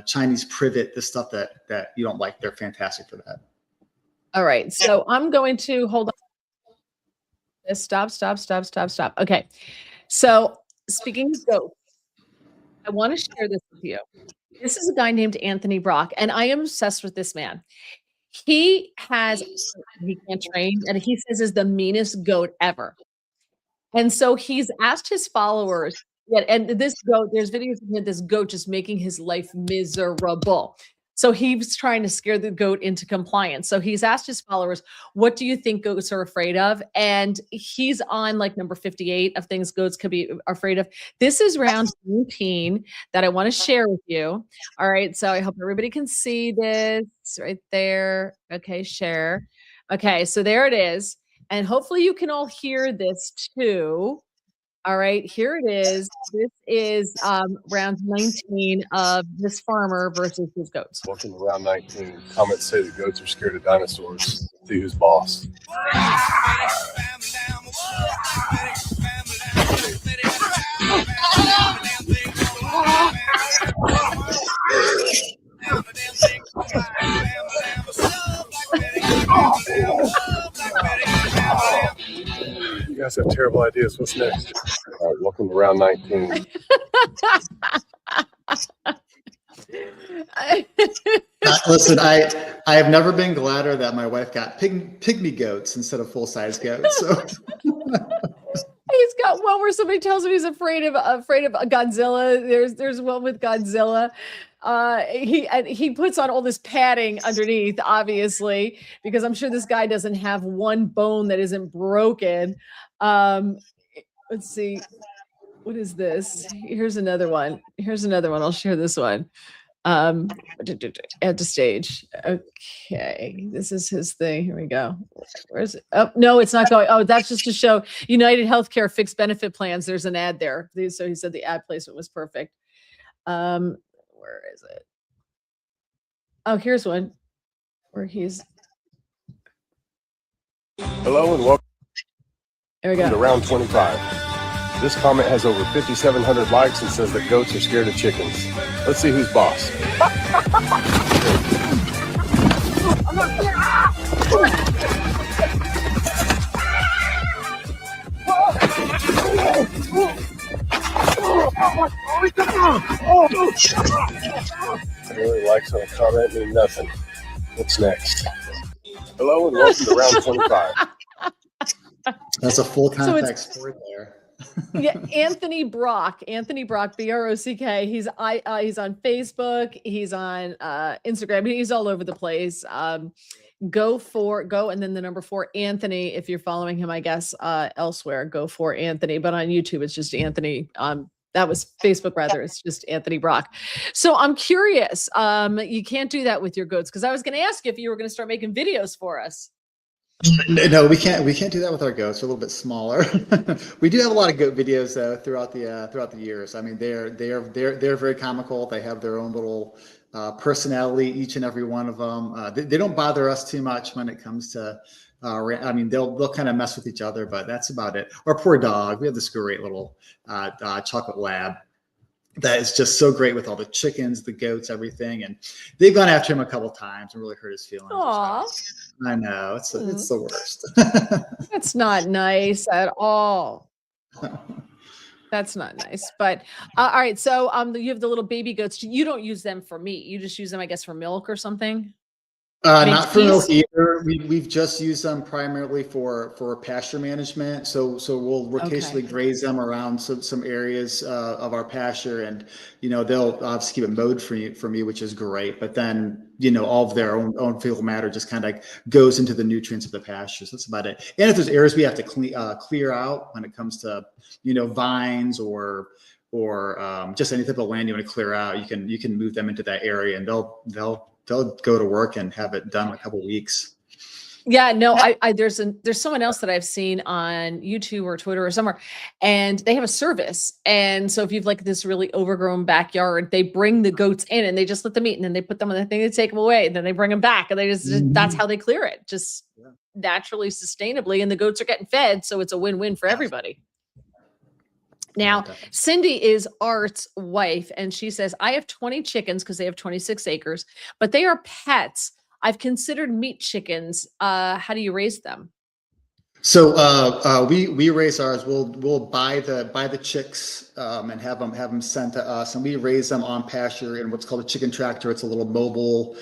Chinese privet, the stuff that you don't like, they're fantastic for that. All right, so I'm going to hold on. Stop. Okay, so speaking of goats, I want to share this with you. This is a guy named Anthony Brock, and I am obsessed with this man. He can't train, and he says is the meanest goat ever. And so he's asked his followers, and this goat, there's videos of this goat just making his life miserable. So he's trying to scare the goat into compliance. So he's asked his followers, what do you think goats are afraid of? And he's on like number 58 of things goats could be afraid of. This is round 17 that I want to share with you. All right. So I hope everybody can see this right there. Okay, share. Okay, so there it is. And hopefully you can all hear this too. All right, here it is. This is round 19 of this farmer versus his goats. Welcome to round 19. Comments say the goats are scared of dinosaurs. See who's boss. You guys have terrible ideas. What's next? All right, welcome to round 19. Listen, I have never been gladder that my wife got pygmy goats instead of full-size goats. So. He's got one where somebody tells him he's afraid of Godzilla. There's one with Godzilla. He puts on all this padding underneath, obviously, because I'm sure this guy doesn't have one bone that isn't broken. Let's see. What is this? Here's another one. I'll share this one. Add to stage. Okay, this is his thing. Here we go. Where is it? Oh, no, it's not going. Oh, that's just to show United Healthcare fixed benefit plans. There's an ad there. So he said the ad placement was perfect. Where is it? Oh, here's one where he's. Hello and welcome. There we go. To round 25. This comment has over 5,700 likes and says that goats are scared of chickens. Let's see who's boss. Really likes on a comment mean nothing. What's next? Hello and welcome to round 25. That's a full contact sport there. Yeah, Anthony Brock, B-R-O-C-K. He's on Facebook. He's on Instagram. He's all over the place. Go and then the number 4 Anthony. If you're following him, I guess elsewhere, go for Anthony. But on YouTube, it's just Anthony. That was Facebook rather. It's just Anthony Brock. So I'm curious. You can't do that with your goats because I was going to ask you if you were going to start making videos for us. No, we can't do that with our goats. They're a little bit smaller. We do have a lot of goat videos though throughout the years. I mean, they're very comical. They have their own little personality, each and every one of them. They don't bother us too much when it comes to. I mean, they'll kind of mess with each other, but that's about it. Our poor dog. We have this great little chocolate lab that is just so great with all the chickens, the goats, everything. And they've gone after him a couple times and really hurt his feelings. Aww. I know it's the worst. That's not nice at all. That's not nice. But all right. So you have the little baby goats. You don't use them for meat. You just use them, I guess, for milk or something. Not for milk either. We've just used them primarily for pasture management. So we'll occasionally graze them around some areas of our pasture, and they'll obviously keep it mowed for me, which is great. But then all of their own fecal matter just kind of goes into the nutrients of the pastures. That's about it. And if there's areas we have to clear out when it comes to vines or just any type of land you want to clear out, you can move them into that area, and they'll go to work and have it done in a couple of weeks. Yeah, no, there's someone else that I've seen on YouTube or Twitter or somewhere, and they have a service. And so if you've like this really overgrown backyard, they bring the goats in and they just let them eat, and then they put them on the thing to take them away, and then they bring them back, and they that's how they clear it, just naturally, sustainably, and the goats are getting fed, so it's a win-win for everybody. Now, Cindy is Art's wife, and she says, I have 20 chickens because they have 26 acres, but they are pets. I've considered meat chickens. How do you raise them? So we raise ours. We'll buy the chicks and have them sent to us, and we raise them on pasture in what's called a chicken tractor. It's a little mobile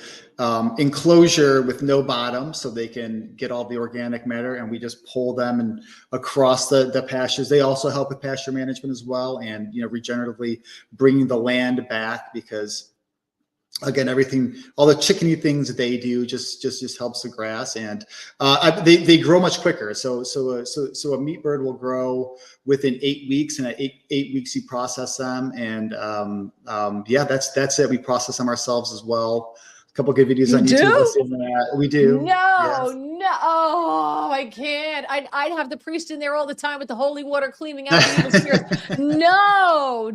enclosure with no bottom, so they can get all the organic matter, and we just pull them and across the pastures. They also help with pasture management as well, and regeneratively bringing the land back, because again, all the chickeny things that they do just helps the grass, and they grow much quicker. So a meat bird will grow within 8 weeks, and at eight weeks you process them, and that's it. We process them ourselves as well. A couple of good videos on YouTube. We do. No, oh, I can't. I'd have the priest in there all the time with the holy water cleaning out the evil spirits. No.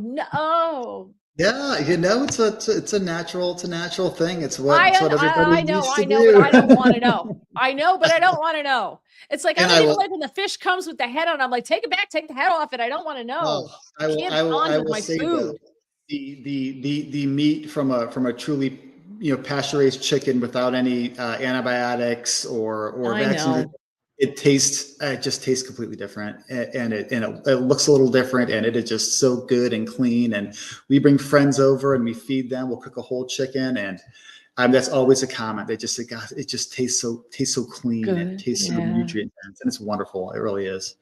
Yeah, it's a natural thing. It's what everybody used to do. But I don't want to know. I know, but I don't want to know. It's like, I don't even like when the fish comes with the head on. I'm like, take it back, take the head off it. I don't want to know. I will say that the meat from a truly pasture raised chicken without any antibiotics or vaccines, it just tastes completely different, and it looks a little different, and it is just so good and clean. And we bring friends over and we feed them. We'll cook a whole chicken, and that's always a comment. They just say, God, it just tastes so clean. Good. And it tastes so nutrient dense, and it's wonderful. It really is.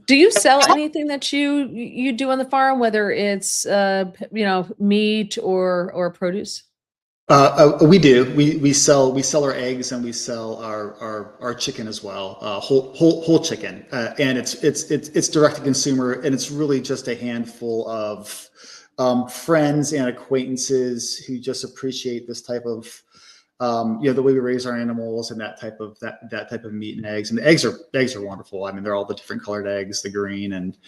Do you sell anything that you do on the farm, whether it's meat or produce? We do. We sell our eggs, and we sell our chicken as well, whole chicken, and it's direct to consumer, and it's really just a handful of friends and acquaintances who just appreciate this type of the way we raise our animals, and that type of meat and eggs. And the eggs are wonderful. I mean, they're all the different colored eggs, the green and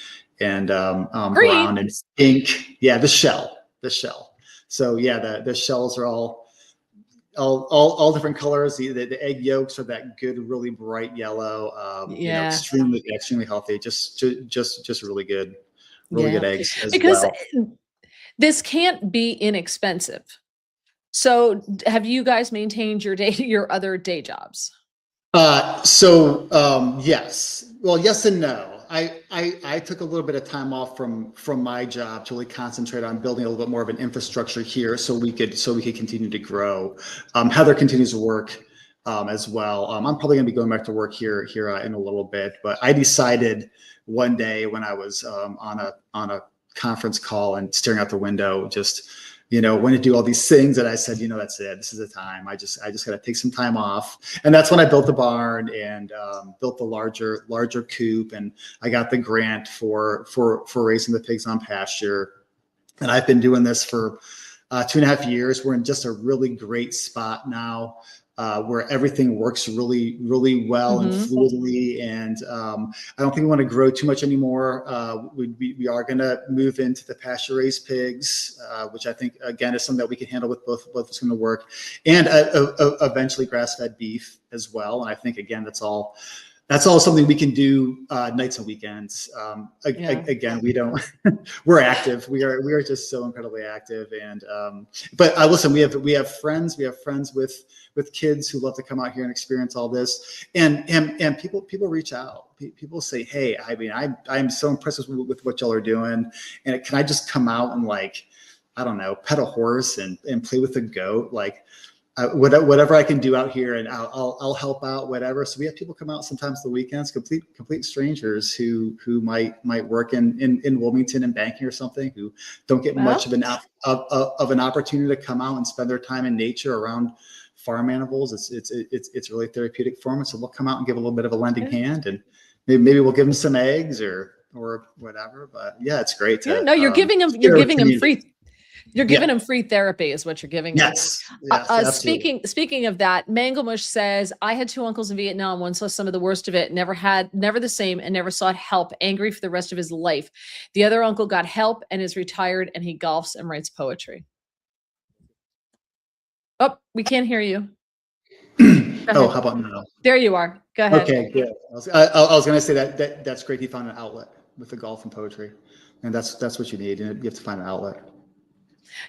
brown and pink. Yeah, the shell. So yeah, the shells are all different colors. The egg yolks are that good, really bright yellow. Extremely healthy. Just really good eggs as because well. This can't be inexpensive. So have you guys maintained your other day jobs? Yes. Well, yes and no. I took a little bit of time off from my job to really concentrate on building a little bit more of an infrastructure here, so we could continue to grow. Heather continues to work as well. I'm probably going to be going back to work here in a little bit, but I decided one day when I was on a conference call and staring out the window, just when to do all these things, that I said, that's it. This is the time. I just got to take some time off. And that's when I built the barn and built the larger coop. And I got the grant for raising the pigs on pasture. And I've been doing this for 2.5 years. We're in just a really great spot now, where everything works really, really well and fluidly. And I don't think we want to grow too much anymore. We are going to move into the pasture raised pigs, which I think, again, is something that we can handle with both is going to work, and eventually grass fed beef as well. And I think, again, that's all something we can do nights and weekends. Again, we're active. We are just so incredibly active. And but listen, we have friends with kids who love to come out here and experience all this. And people reach out. People say, hey, I mean, I'm so impressed with what y'all are doing. And can I just come out and, like, I don't know, pet a horse and play with a goat? Like, whatever I can do out here, and I'll help out, whatever. So we have people come out sometimes the weekends, complete strangers who might work in Wilmington and banking or something, who don't get much of an opportunity to come out and spend their time in nature around farm animals. It's really therapeutic for them. So they'll come out and give a little bit of a lending hand, and maybe we'll give them some eggs or or whatever. But yeah, it's great Yeah, to no, you're giving them free. You're giving them free therapy is what you're giving them. Yes, yes, absolutely. Speaking of that, Mangelmush says, I had two uncles in Vietnam. One saw some of the worst of it, never the same, and never sought help, angry for the rest of his life. The other uncle got help and is retired, and he golfs and writes poetry. Oh, we can't hear you. Oh, how about now? There you are. Go ahead. Okay, good. I was going to say that's great. He found an outlet with the golf and poetry, and that's what you need. You have to find an outlet.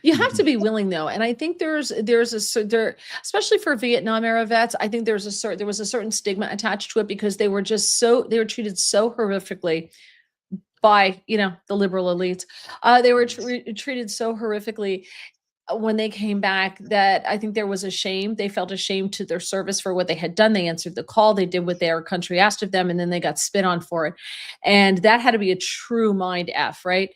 You have to be willing, though, and I think there's especially for Vietnam era vets. I think there was a certain stigma attached to it because they were treated so horrifically by the liberal elites. They were treated so horrifically when they came back that I think there was a shame. They felt ashamed to their service for what they had done. They answered the call. They did what their country asked of them, and then they got spit on for it. And that had to be a true mind F, right?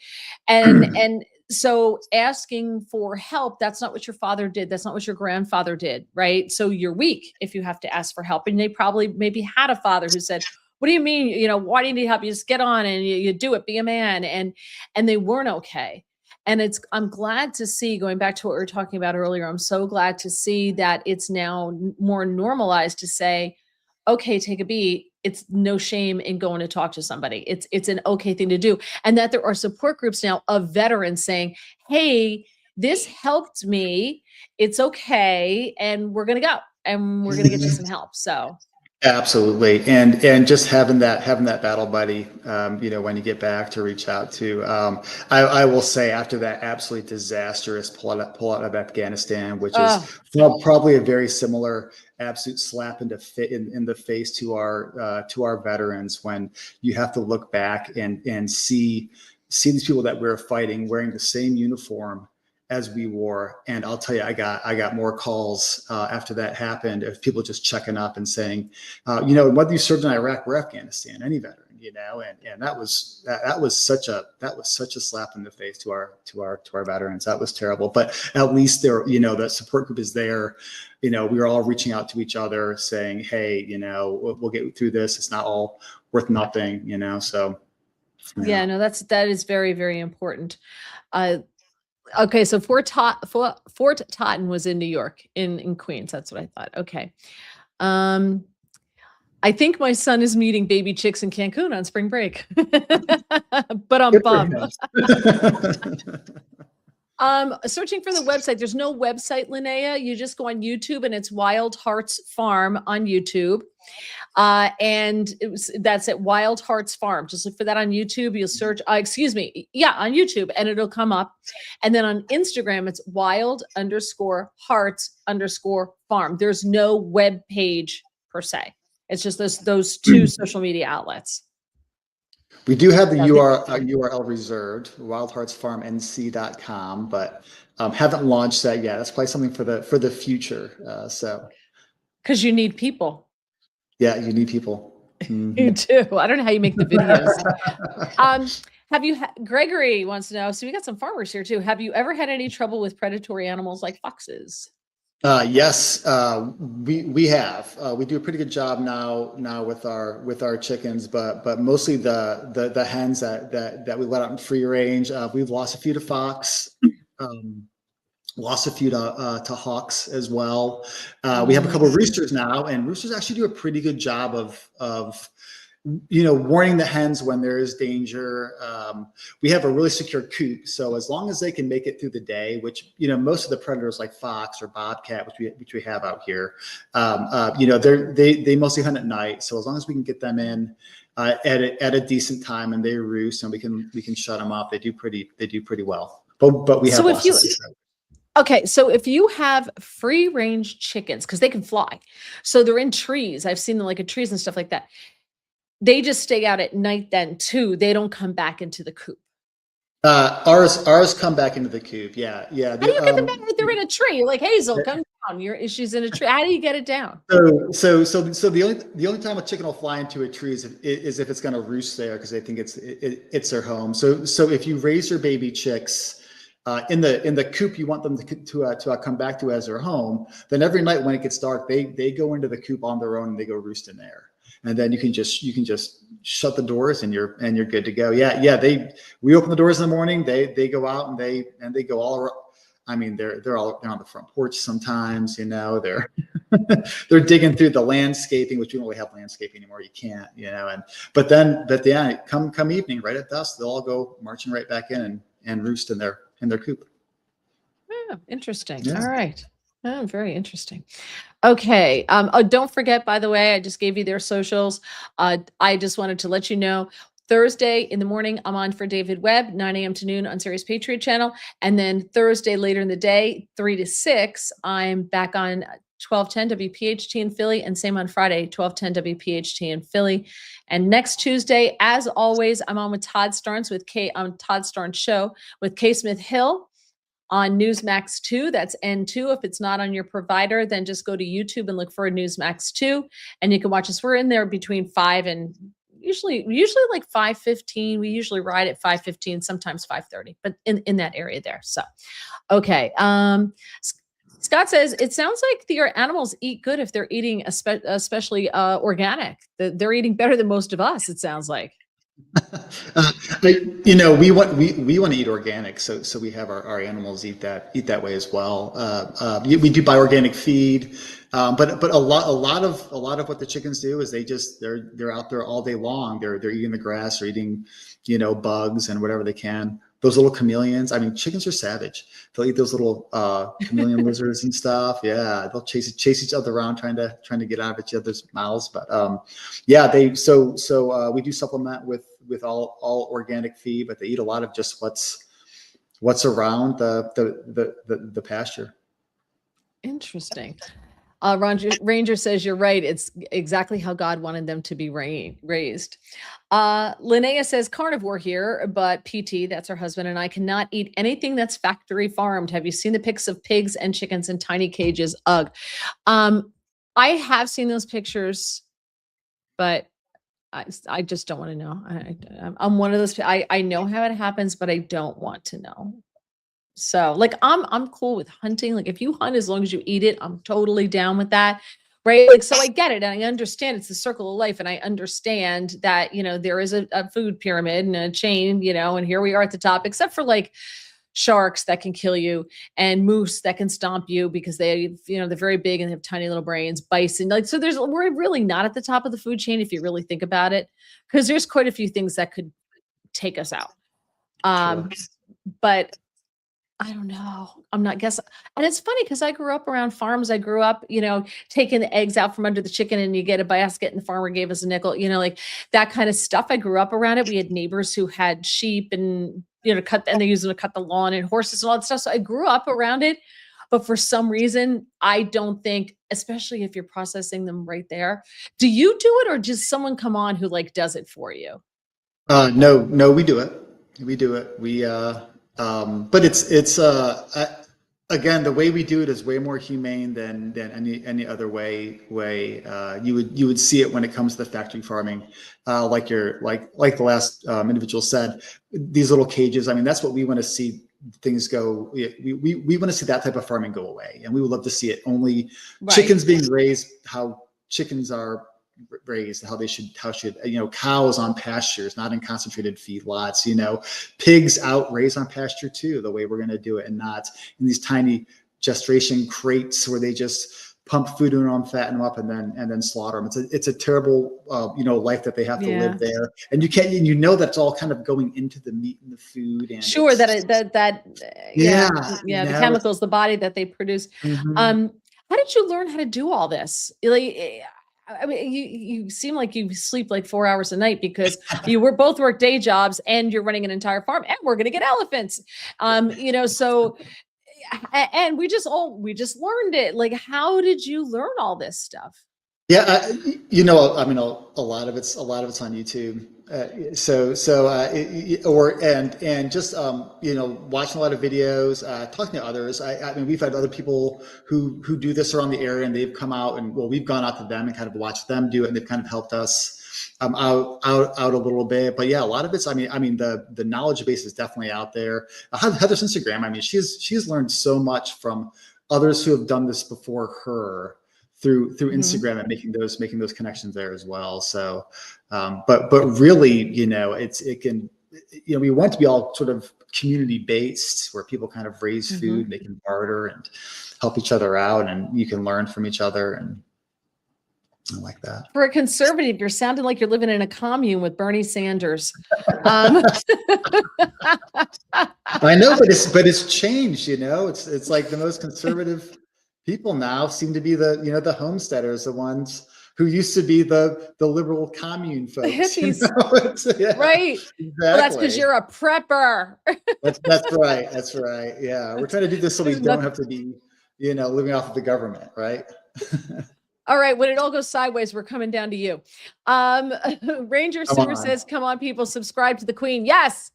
And so asking for help, that's not what your father did. That's not what your grandfather did, right? So you're weak if you have to ask for help. And they probably maybe had a father who said, what do you mean? Why do you need help? You just get on and you do it, be a man. And they weren't okay. And I'm glad to see, going back to what we were talking about earlier, I'm so glad to see that it's now more normalized to say, okay, take a beat. It's no shame in going to talk to somebody. It's an okay thing to do. And that there are support groups now of veterans saying, hey, this helped me. It's okay. And we're going to go and we're going to get you some help. So. Absolutely. And just having that battle buddy, when you get back to reach out to, I will say after that absolutely disastrous pull out of Afghanistan, which is probably a very similar absolute slap in the face to our veterans, when you have to look back and see these people that we're fighting wearing the same uniform as we wore. And I'll tell you, I got more calls after that happened of people just checking up and saying, whether you served in Iraq or Afghanistan, any veteran, and that was such a slap in the face to our veterans. That was terrible. But at least there, the support group is there. We were all reaching out to each other saying, hey, we'll get through this. It's not all worth nothing, so. Yeah, no, that is very, very important. Okay, so Fort Totten was in New York, in Queens. That's what I thought. Okay. I think my son is meeting baby chicks in Cancun on spring break. But I'm bummed. Searching for the website. There's no website, Linnea. You just go on YouTube and it's Wild Hearts Farm on YouTube. And that's at Wild Hearts Farm. Just look for that on YouTube. You'll search, on YouTube, and it'll come up. And then on Instagram, it's wild_hearts_farm. There's no web page per se. It's just those two social media outlets. We do have the URL reserved, wildheartsfarmnc.com, but haven't launched that yet. That's probably something for the future. Because you need people. Yeah, you need people. Mm-hmm. You do. I don't know how you make the videos. Gregory wants to know, so we got some farmers here too. Have you ever had any trouble with predatory animals like foxes? Yes, we have. We do a pretty good job now with our chickens, but mostly the hens that we let out in free range. We've lost a few to fox. Lost a few to hawks as well. We have a couple of roosters now, and roosters actually do a pretty good job of warning the hens when there is danger. We have a really secure coop, so as long as they can make it through the day, which most of the predators like fox or bobcat, which we have out here, they mostly hunt at night. So as long as we can get them in at a decent time and they roost and we can shut them up, they do pretty well. But we have Okay, so if you have free range chickens, because they can fly, so they're in trees. I've seen them like in trees and stuff like that. They just stay out at night then too. They don't come back into the coop. Ours come back into the coop. Yeah. How do you get them back? They're in a tree. You're like, Hazel, come down. She's in a tree. How do you get it down? So the only time a chicken will fly into a tree is if it's going to roost there because they think it's their home. So if you raise your baby chicks in the coop you want them to come back to as their home, then every night when it gets dark, they go into the coop on their own and they go roost in there. and then you can just shut the doors and you're good to go. Yeah. We open the doors in the morning. They go out and they go all around. I mean, they're on the front porch sometimes, they're they're digging through the landscaping, which we don't really have landscaping anymore. You can't, but yeah, come evening, right at dusk, they'll all go marching right back in and roost in their coop. Oh, interesting. Yeah. All right. Oh, very interesting. Okay. Oh, don't forget, by the way, I just gave you their socials. I just wanted to let you know, Thursday in the morning, I'm on for David Webb, 9 a.m. to noon on Sirius Patriot Channel. And then Thursday later in the day, 3 to 6, I'm back on 1210 WPHT in Philly, and same on Friday, 1210 WPHT in Philly. And next Tuesday, as always, I'm on with Todd Starnes on Todd Starnes Show with K. Smith Hill on Newsmax 2. That's N2. If it's not on your provider, then just go to YouTube and look for a Newsmax 2, and you can watch us. We're in there between 5 and usually like 5:15. We usually ride at 5:15, sometimes 5:30, but in that area there. So, okay. Scott says, it sounds like your animals eat good if they're eating, especially organic. They're eating better than most of us, it sounds like. We want to eat organic, so we have our animals eat that way as well. We do buy organic feed, but a lot of what the chickens do is they're out there all day long. They're eating the grass or eating, bugs and whatever they can. Those little chameleons. I mean, chickens are savage. They'll eat those little chameleon lizards and stuff. Yeah, they'll chase each other around trying to get out of each other's mouths. But yeah, we do supplement with all organic feed, but they eat a lot of just what's around the pasture. Interesting. Ranger says you're right. It's exactly how God wanted them to be raised. Linnea says carnivore here, but PT, that's her husband, and I cannot eat anything that's factory farmed. Have you seen the pics of pigs and chickens in tiny cages? Ugh. I have seen those pictures, but I just don't want to know. I'm one of those. I know how it happens, but I don't want to know. So like, I'm cool with hunting. Like if you hunt, as long as you eat it, I'm totally down with that. Right. Like, so I get it. And I understand it's the circle of life. And I understand that, there is a food pyramid and a chain, and here we are at the top, except for like sharks that can kill you and moose that can stomp you because they're very big and have tiny little brains, bison. Like, so we're really not at the top of the food chain if you really think about it, because there's quite a few things that could take us out. Sure. But I don't know. I'm not guessing. And it's funny because I grew up around farms. I grew up, taking the eggs out from under the chicken and you get a basket and the farmer gave us a nickel, like that kind of stuff. I grew up around it. We had neighbors who had sheep and, and they used them to cut the lawn and horses and all that stuff. So I grew up around it. But for some reason, I don't think, especially if you're processing them right there, do you do it or just someone come on who like does it for you? No, we do it. But it's again, the way we do it is way more humane than any other way you would see it when it comes to the factory farming. Like the last individual said, these little cages. I mean, that's what we want to see things go. We want to see that type of farming go away, and we would love to see it only chickens being raised how chickens are raised, how should cows on pastures, not in concentrated feedlots, pigs out raised on pasture too, the way we're going to do it, and not in these tiny gestation crates where they just pump food in them, fatten them up, and then slaughter them. It's a terrible life that they have to live there, and you can't, that's all kind of going into the meat and the food, and sure the chemicals, the body that they produce. Mm-hmm. How did you learn how to do all this? I mean, you seem like you sleep like 4 hours a night because you both work day jobs and you're running an entire farm and we're going to get elephants. So, and we just learned it. Like, how did you learn all this stuff? Yeah, a lot of it's on YouTube. Watching a lot of videos, talking to others. I mean, we've had other people who do this around the area, and they've come out and we've gone out to them and kind of watched them do it, and they've kind of helped us out a little bit. But yeah, a lot of it's. I mean, the knowledge base is definitely out there. Heather's Instagram. I mean, she's learned so much from others who have done this before her. through Instagram and making those connections there as well. So, but really, it can, we want to be all sort of community based, where people kind of raise food, they can barter and help each other out, and you can learn from each other, and I like that. For a conservative, you're sounding like you're living in a commune with Bernie Sanders. I know, but it's changed. It's like the most conservative people now seem to be the homesteaders, the ones who used to be the liberal commune folks. The hippies, right? Exactly. Well, that's because you're a prepper. That's right. That's right. Yeah, we're trying to do this so we don't have to be, living off of the government, right? All right, when it all goes sideways, we're coming down to you. Ranger Sewer says, come on, people, subscribe to the Queen. Yes.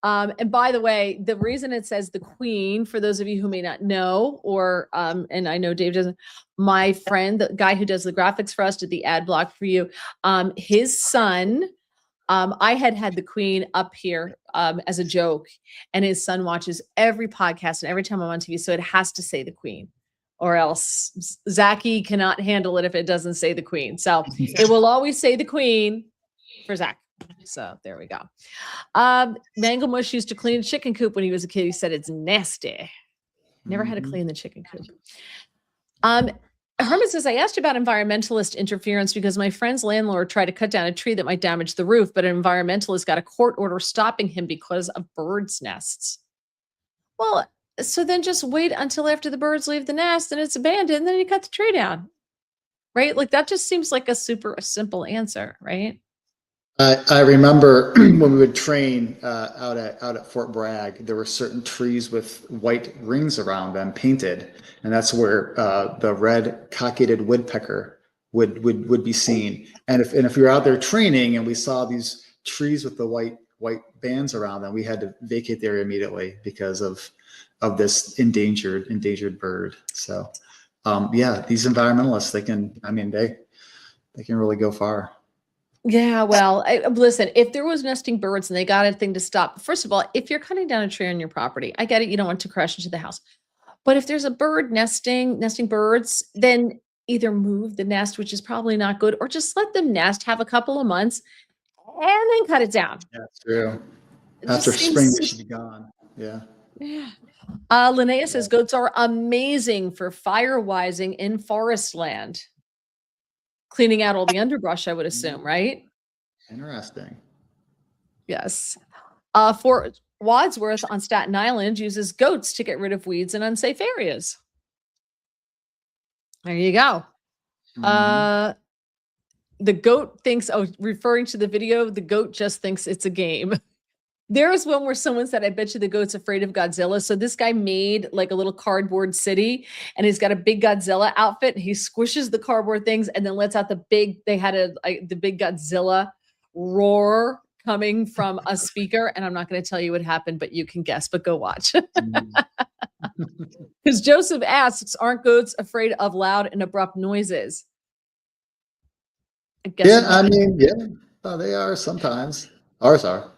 And by the way, the reason it says the Queen, for those of you who may not know, or, and I know Dave doesn't, my friend, the guy who does the graphics for us, did the ad block for you. His son, I had the Queen up here as a joke, and his son watches every podcast and every time I'm on TV. So it has to say the Queen, or else Zachy cannot handle it if it doesn't say the Queen. So it will always say the Queen for Zach. So there we go. Mango Mush used to clean a chicken coop when he was a kid. He said it's nasty. Never had to clean the chicken coop. Herman says, I asked you about environmentalist interference because my friend's landlord tried to cut down a tree that might damage the roof, but an environmentalist got a court order stopping him because of birds' nests. Well, so then just wait until after the birds leave the nest and it's abandoned, and then you cut the tree down, right? Like that just seems like a simple answer, right? I remember when we would train out at Fort Bragg, there were certain trees with white rings around them painted, and that's where the red cockaded woodpecker would be seen. And if we were out there training and we saw these trees with the white bands around them, we had to vacate the area immediately because of this endangered bird. So yeah, these environmentalists, they can really go far. Yeah, well, listen, if there was nesting birds and they got a thing to stop, first of all, if you're cutting down a tree on your property, I get it, you don't want to crash into the house. But if there's a bird nesting birds, then either move the nest, which is probably not good, or just let them nest, have a couple of months, and then cut it down. That's true. After spring, they should be gone. Yeah. Linnea says goats are amazing for firewising in forest land. Cleaning out all the underbrush, I would assume, right? Interesting. Yes. Fort Wadsworth on Staten Island uses goats to get rid of weeds in unsafe areas. There you go. The goat thinks, referring to the video, the goat just thinks it's a game. There was one where someone said, I bet you the goat's afraid of Godzilla. So this guy made like a little cardboard city, and he's got a big Godzilla outfit. And he squishes the cardboard things and then lets out the big Godzilla roar coming from a speaker. And I'm not going to tell you what happened, but you can guess, but go watch. Because Joseph asks, aren't goats afraid of loud and abrupt noises? They are sometimes. Ours are.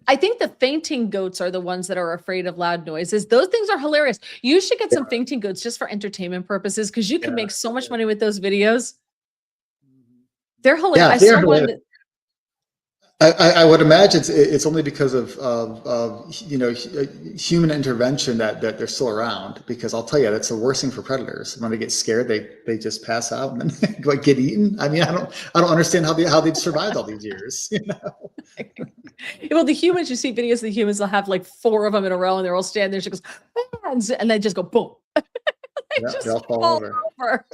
I think the fainting goats are the ones that are afraid of loud noises. Those things are hilarious. You should get some fainting goats just for entertainment purposes, because you can make so much money with those videos. They're hilarious. Yeah, I would imagine it's only because of human intervention that they're still around, because I'll tell you, that's the worst thing for predators. When they get scared, they just pass out and then get eaten. I mean, I don't understand how they've survived all these years. Well, the humans, you see videos of the humans, they'll have like 4 of them in a row and they're all standing there. She goes, hands, and they just go boom. They'll fall over.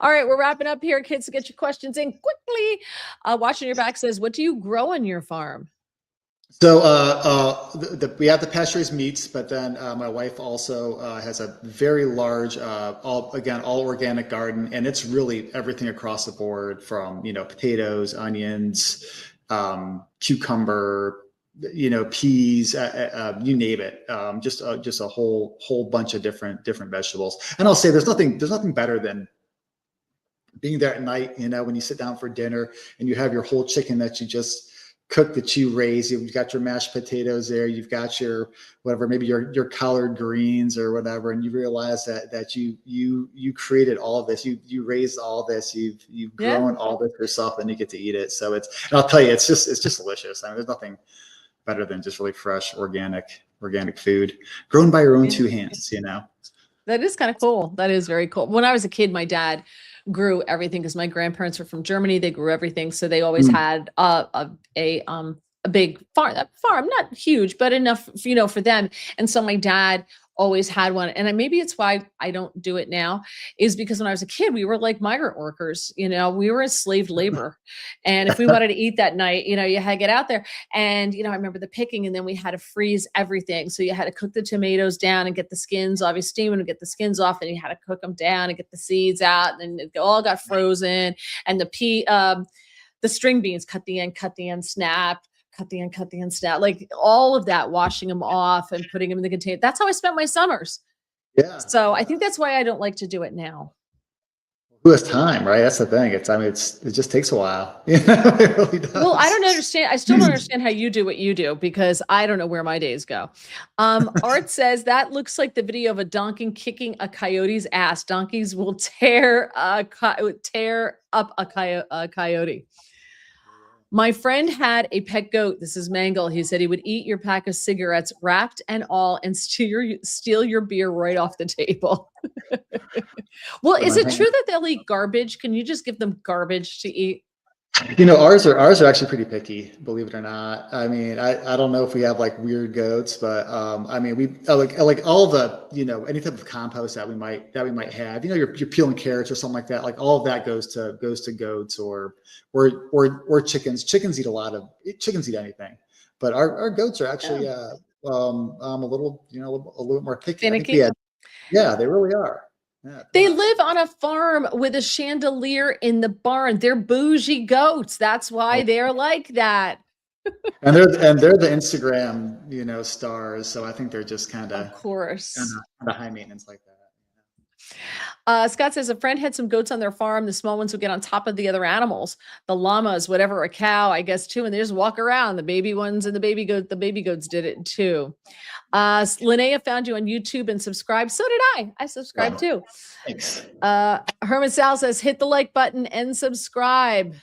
All right, we're wrapping up here. Kids, get your questions in quickly. Watching your back says, what do you grow on your farm? So we have the pasture-raised meats, but then my wife also has a very large, all organic garden, and it's really everything across the board, from potatoes, onions, cucumber, peas, you name it. Just a whole bunch of different vegetables. And I'll say there's nothing better than being there at night, when you sit down for dinner and you have your whole chicken that you just cook that you raise. You've got your mashed potatoes there. You've got your whatever, maybe your collard greens or whatever, and you realize that you created all of this. You raised all this. You've grown all this yourself, and you get to eat it. So and I'll tell you, it's just delicious. I mean, there's nothing better than just really fresh, organic food grown by your own two hands. That is kind of cool. That is very cool. When I was a kid, my dad grew everything because my grandparents were from Germany. They grew everything. So they always had a big farm, not huge, but enough, for them. And so my dad always had one. And maybe it's why I don't do it now, is because when I was a kid, we were like migrant workers, we were enslaved labor. And if we wanted to eat that night, you had to get out there. And, I remember the picking, and then we had to freeze everything. So you had to cook the tomatoes down and get the skins, obviously steam and get the skins off. And you had to cook them down and get the seeds out. And it all got frozen. And the string beans, cut the end, snap. Cut the end, snap, like all of that, washing them off and putting them in the container. That's how I spent my summers. Yeah. So I think that's why I don't like to do it now. Who has time, right? That's the thing. It just takes a while. It really does. Well, I don't understand. I still don't understand how you do what you do, because I don't know where my days go. Art says that looks like the video of a donkey kicking a coyote's ass. Donkeys will tear up a coyote. My friend had a pet goat. This is Mangle. He said he would eat your pack of cigarettes, wrapped and all, and steal your beer right off the table. Well, is it true that they'll eat garbage? Can you just give them garbage to eat? Ours are actually pretty picky, believe it or not. I mean, I don't know if we have like weird goats, but I mean, we like all the any type of compost that we might have. You're peeling carrots or something like that. Like all of that goes to goats or chickens. Chickens eat anything, but our goats are actually a little bit more picky. Finicky. Yeah, they really are. Yeah, they live on a farm with a chandelier in the barn. They're bougie goats. That's why they're like that. And they're the Instagram, stars. So I think they're just kind of high maintenance like that. Scott says a friend had some goats on their farm. The small ones would get on top of the other animals, the llamas, whatever, a cow, I guess, too, and they just walk around. The baby ones and the baby goats did it too. Linnea found you on YouTube and subscribed. So did I. I subscribed too. Thanks. Herman Sal says hit the like button and subscribe.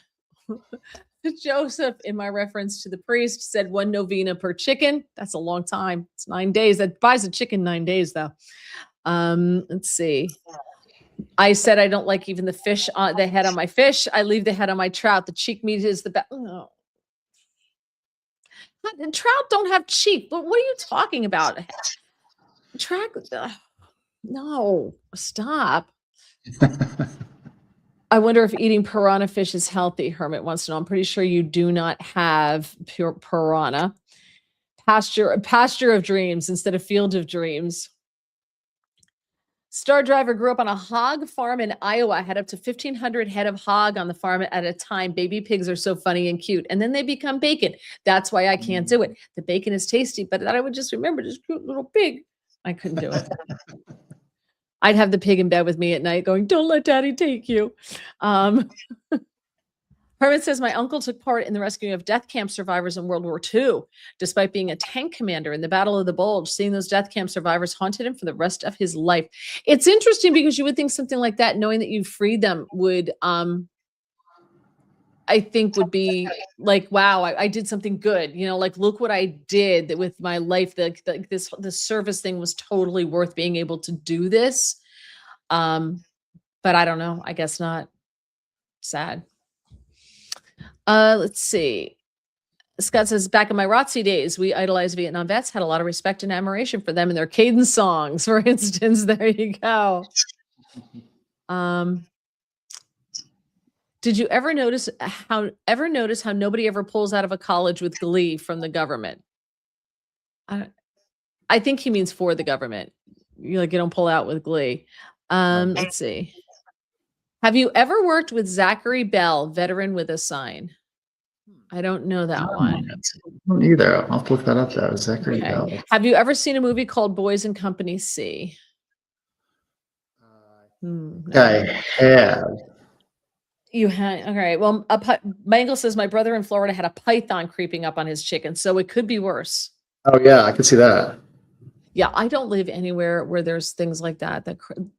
Joseph, in my reference to the priest, said 1 novena per chicken. That's a long time. It's 9 days. That buys a chicken 9 days though. Let's see. I said I don't like even the fish on the head on my fish. I leave the head on my trout. The cheek meat is the best. Oh. Trout don't have cheek. What are you talking about? No, stop. I wonder if eating piranha fish is healthy. Hermit wants to know. I'm pretty sure you do not have pure piranha. Pasture of dreams instead of field of dreams. Star Driver grew up on a hog farm in Iowa, had up to 1,500 head of hog on the farm at a time. Baby pigs are so funny and cute. And then they become bacon. That's why I can't do it. The bacon is tasty, but that I would just remember this cute little pig. I couldn't do it. I'd have the pig in bed with me at night going, don't let daddy take you. Herman says, my uncle took part in the rescuing of death camp survivors in World War II. Despite being a tank commander in the Battle of the Bulge, seeing those death camp survivors haunted him for the rest of his life. It's interesting because you would think something like that, knowing that you freed them, would, I think would be like, wow, I did something good. Like, look what I did with my life. This service thing was totally worth being able to do this. But I don't know. I guess not. Sad. Let's see. Scott says, back in my ROTC days, we idolized Vietnam vets, had a lot of respect and admiration for them and their cadence songs, for instance. There you go. Did you ever notice how nobody ever pulls out of a college with glee from the government? I think he means for the government. You don't pull out with glee. Let's see. Have you ever worked with Zachary Bell, veteran with a sign? I don't know that one. I don't either. I'll have to look that up though. Zachary Bell. Have you ever seen a movie called Boys in Company C? I have. You had, all right. Well, Mangle says my brother in Florida had a python creeping up on his chicken, so it could be worse. Oh yeah, I can see that. Yeah, I don't live anywhere where there's things like that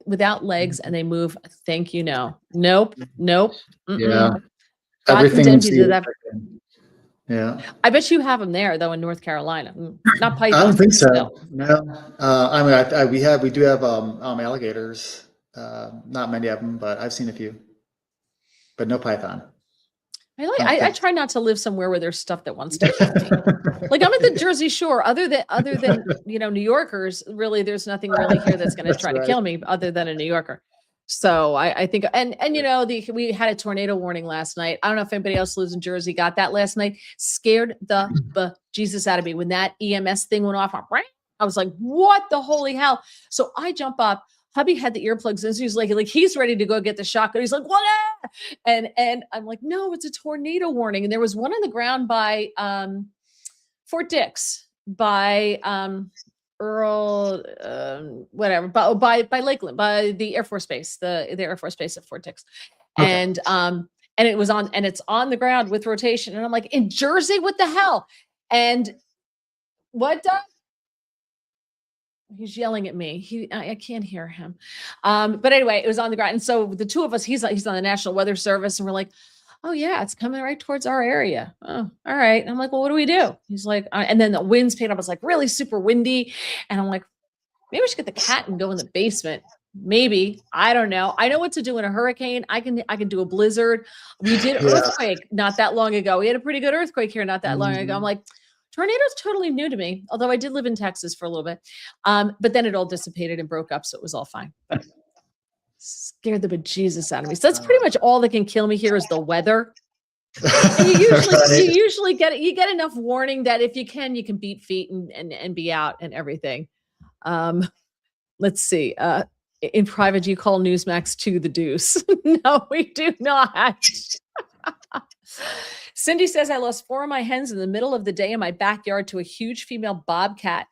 without legs and they move. Thank you. No, nope, nope. Yeah, God everything condemned is you to that. yeah. I bet you have them there though in North Carolina. Not I don't pythons, think but so. still. No, I mean, we do have alligators. Not many of them, but I've seen a few. But no python. I try not to live somewhere where there's stuff that wants to kill me. Like I'm at the Jersey Shore. Other than New Yorkers, really, there's nothing really here that's going to try to kill me other than a New Yorker. So I think, and we had a tornado warning last night. I don't know if anybody else lives in Jersey got that last night. Scared the Jesus out of me when that EMS thing went off. I was like, what the holy hell? So I jump up. Hubby had the earplugs in, so he's like he's ready to go get the shotgun. He's like, what? And I'm like, no, it's a tornado warning. And there was one on the ground by Fort Dix, by Earl, whatever, by Lakeland, by the Air Force Base, the Air Force Base at Fort Dix, okay. And it's on the ground with rotation. And I'm like, in Jersey, what the hell? And what does? He's yelling at me. I can't hear him. But anyway, it was on the ground. And so the two of us, he's on the National Weather Service, and we're like, oh yeah, it's coming right towards our area. Oh, all right. And I'm like, well, what do we do? He's like, and then the wind's picking up. It's like really super windy. And I'm like, maybe we should get the cat and go in the basement. Maybe. I don't know. I know what to do in a hurricane. I can do a blizzard. We did earthquake not that long ago. We had a pretty good earthquake here not that long ago. I'm like, tornado's totally new to me, although I did live in Texas for a little bit. But then it all dissipated and broke up, so it was all fine. Scared the bejesus out of me. So that's pretty much all that can kill me here is the weather. And you usually get enough warning that if you can beat feet and be out and everything. Let's see. In private, you call Newsmax to the deuce. No, we do not. Cindy says, I lost 4 of my hens in the middle of the day in my backyard to a huge female bobcat.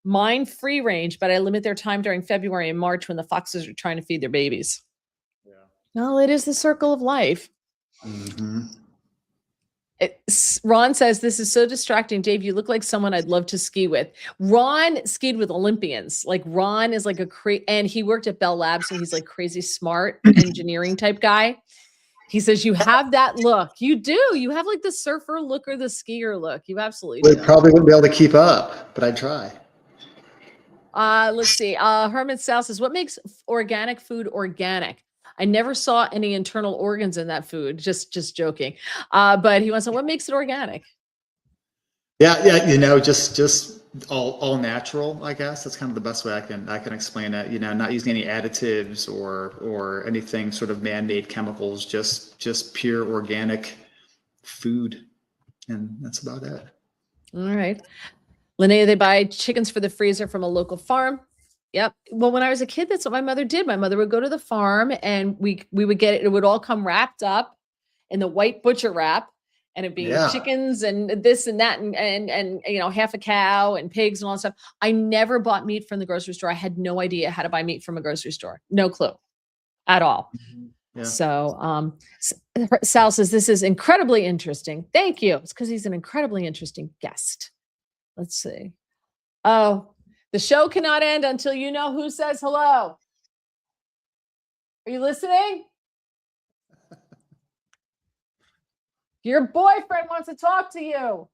Mine free range, but I limit their time during February and March when the foxes are trying to feed their babies. Yeah. No, it is the circle of life. Mm-hmm. Ron says, this is so distracting. Dave, you look like someone I'd love to ski with. Ron skied with Olympians. Like Ron is like and he worked at Bell Labs, so he's like crazy smart engineering type guy. He says, you have that look. You do. You have like the surfer look or the skier look. You absolutely do. We probably wouldn't be able to keep up, but I'd try. Let's see. Herman Sal says, what makes organic food organic? I never saw any internal organs in that food. Just joking. But he wants to know, what makes it organic? Yeah. Just all natural, I guess. That's kind of the best way I can explain it. Not using any additives or anything sort of man-made chemicals, just pure organic food. And that's about it. All right. Linnea, they buy chickens for the freezer from a local farm. Yep. Well, when I was a kid, that's what my mother did. My mother would go to the farm and we would get it. It would all come wrapped up in the white butcher wrap. And it'd be chickens and this and that and half a cow and pigs and all that stuff. I never bought meat from the grocery store. I had no idea how to buy meat from a grocery store. No clue at all. Yeah. So Sal says, this is incredibly interesting. Thank you. It's because he's an incredibly interesting guest. Let's see. Oh, the show cannot end until you know who says hello. Are you listening? Your boyfriend wants to talk to you. All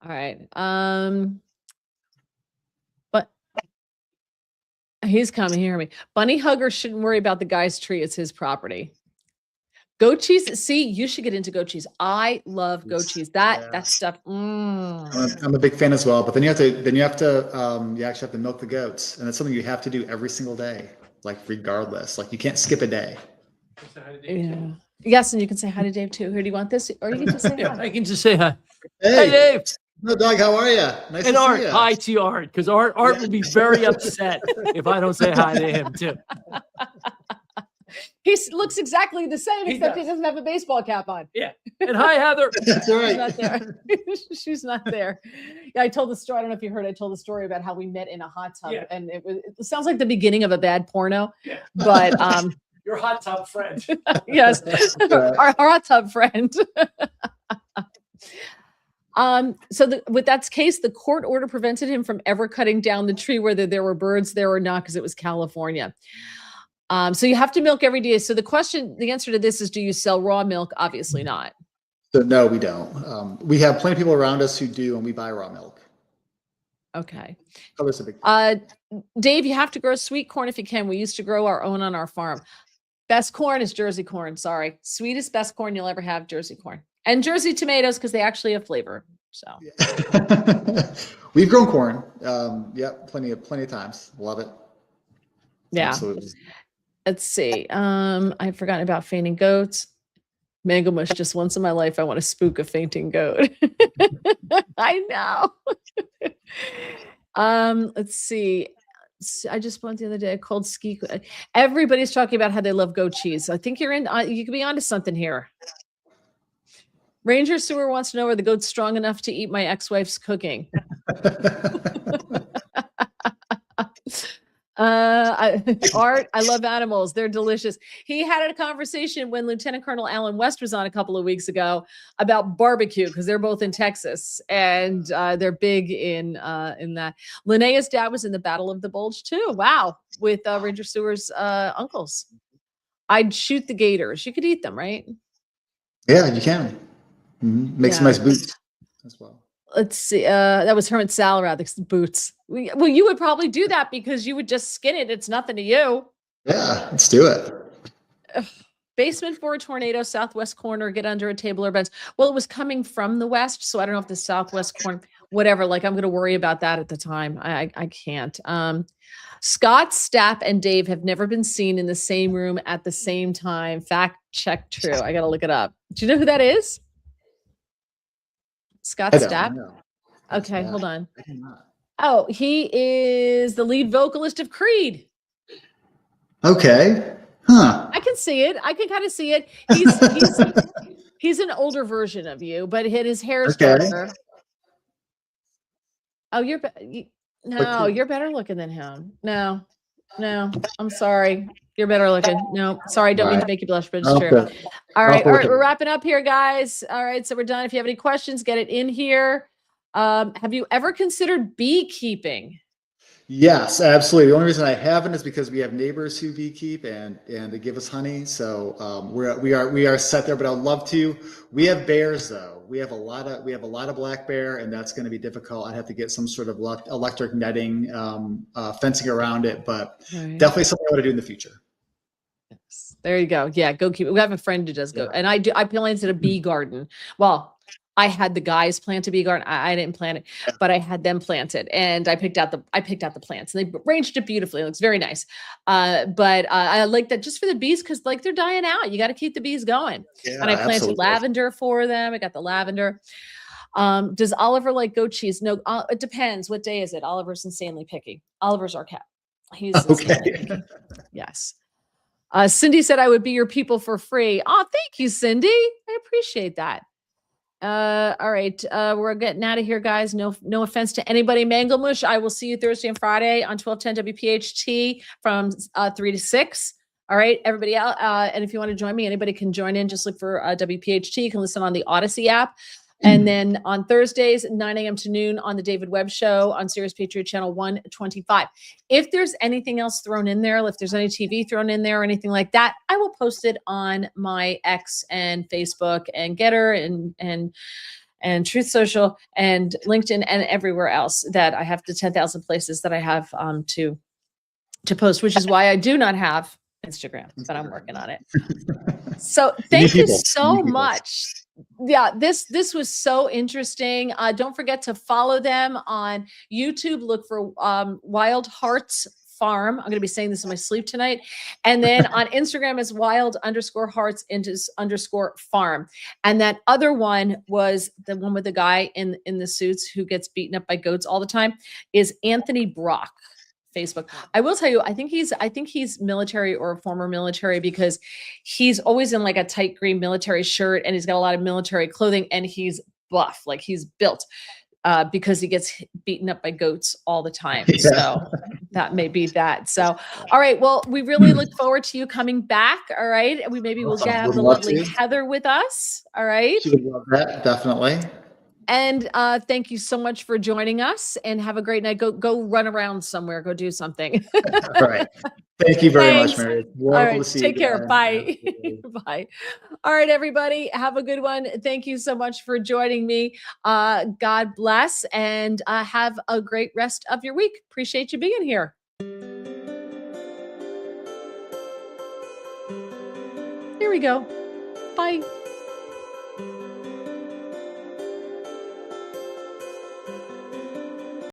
right. But he's coming. Hear me. Bunny Hugger shouldn't worry about the guy's tree. It's his property. Goat cheese. See, you should get into goat cheese. I love goat cheese. That stuff. I'm a big fan as well. But then you actually have to milk the goats, and it's something you have to do every single day, like regardless. Like you can't skip a day. Yeah. Yes, and you can say hi to Dave too. Who do you want this? Or you can just say hi. I can just say hi. Hey Dave. No, Doug, how are you? Nice and to Art, see you. hi to Art, because Art will be very upset if I don't say hi to him too. He looks exactly the same, except he doesn't have a baseball cap on. Yeah. And hi, Heather. That's right. She's not there. She's not there. Yeah, I told the story. I don't know if you heard. I told the story about how we met in a hot tub, and it sounds like the beginning of a bad porno. Yeah. But Your hot tub friend. Yes, our hot tub friend. So with that case, the court order prevented him from ever cutting down the tree, whether there were birds there or not, because it was California. So you have to milk every day. So the answer to this is, do you sell raw milk? Obviously not. So no, we don't. We have plenty of people around us who do, and we buy raw milk. Okay. Oh, that's a big deal. Dave, you have to grow sweet corn if you can. We used to grow our own on our farm. Best corn is Jersey corn. Sorry. Sweetest, best corn you'll ever have, Jersey corn. And Jersey tomatoes, because they actually have flavor. So Yeah. We've grown corn. Plenty of times. Love it. yeah. Absolutely. Let's see. I've forgotten about fainting goats. Mango mush. Just once in my life, I want to spook a fainting goat. I know. Let's see. I just went the other day. A cold ski. Everybody's talking about how they love goat cheese. I think you're in. You could be onto something here. Ranger Sewer wants to know, are the goats strong enough to eat my ex-wife's cooking? Art, I love animals. They're delicious. He had a conversation when Lieutenant Colonel Alan West was on a couple of weeks ago about barbecue, because they're both in Texas, and they're big in that. Linnea's dad was in the Battle of the Bulge too. Wow, with Ranger Sewer's uncles. I'd shoot the gators. You could eat them, right? Yeah, you can. Make some nice boots as well. Let's see. That was Hermit Salad, the boots. Well, you would probably do that because you would just skin it. It's nothing to you. Yeah, let's do it. Basement for a tornado, southwest corner, get under a table or bench. Well, it was coming from the west, so I don't know if the southwest corner, whatever. Like, I'm going to worry about that at the time. I can't. Scott, Stapp, and Dave have never been seen in the same room at the same time. Fact check true. I got to look it up. Do you know who that is? Scott Stapp? Okay, hold on. Oh, he is the lead vocalist of Creed. Okay. Huh. I can see it. I can kind of see it. He's an older version of you, but his hair is darker. Oh, you're better looking than him. No, I'm sorry. You're better looking. No, sorry. I don't mean to make you blush, but it's true. All right. We're wrapping up here, guys. All right. So we're done. If you have any questions, get it in here. Have you ever considered beekeeping? Yes, absolutely. The only reason I haven't is because we have neighbors who beekeep and they give us honey. So we are set there, but I'd love to. We have bears though. We have a lot of black bear, and that's going to be difficult. I'd have to get some sort of electric netting, fencing around it, but definitely something I want to do in the future. Yes. There you go. Yeah, go keep it. We have a friend who does go, and I planted a bee garden. Well, I had the guys plant a bee garden. I didn't plant it, but I had them planted, and I picked out the plants, and they arranged it beautifully. It looks very nice. But I like that just for the bees, because like they're dying out. You got to keep the bees going. Yeah, and I planted lavender for them. I got the lavender. Does Oliver like goat cheese? No, it depends. What day is it? Oliver's insanely picky. Oliver's our cat. He's insanely picky. Yes. Cindy said I would be your people for free. Oh, thank you, Cindy. I appreciate that. All right. We're getting out of here, guys. No offense to anybody. Manglemush, I will see you Thursday and Friday on 1210 WPHT from 3 to 6. All right, everybody out. And if you want to join me, anybody can join in. Just look for WPHT. You can listen on the Odyssey app. And then on Thursdays, 9 a.m. to noon on the David Webb Show on Sirius Patriot Channel 125. If there's anything else thrown in there, if there's any TV thrown in there or anything like that, I will post it on my X and Facebook and Getter and Truth Social and LinkedIn and everywhere else that I have the 10,000 places that I have to post, which is why I do not have Instagram, but I'm working on it. So thank you so much. Yeah, this was so interesting. Don't forget to follow them on YouTube. Look for Wild Hearts Farm. I'm going to be saying this in my sleep tonight. And then on Instagram is wild_hearts_farm. And that other one was the one with the guy in the suits who gets beaten up by goats all the time is Anthony Brock. Facebook. I will tell you, I think he's military or former military, because he's always in like a tight green military shirt and he's got a lot of military clothing and he's buff, like he's built, because he gets beaten up by goats all the time. Yeah. So that may be that. So, all right. Well, we really look forward to you coming back. All right. And we maybe will Awesome. have Would the love lovely to. Heather with us. All right. She would love that, definitely. And thank you so much for joining us, and have a great night. Go run around somewhere. Go do something. All right. Thank you very much, Thanks. Mary. It's All wonderful right. to see Take you care. again. Bye. Absolutely. Bye. All right, everybody. Have a good one. Thank you so much for joining me. God bless, and have a great rest of your week. Appreciate you being here. Here we go. Bye.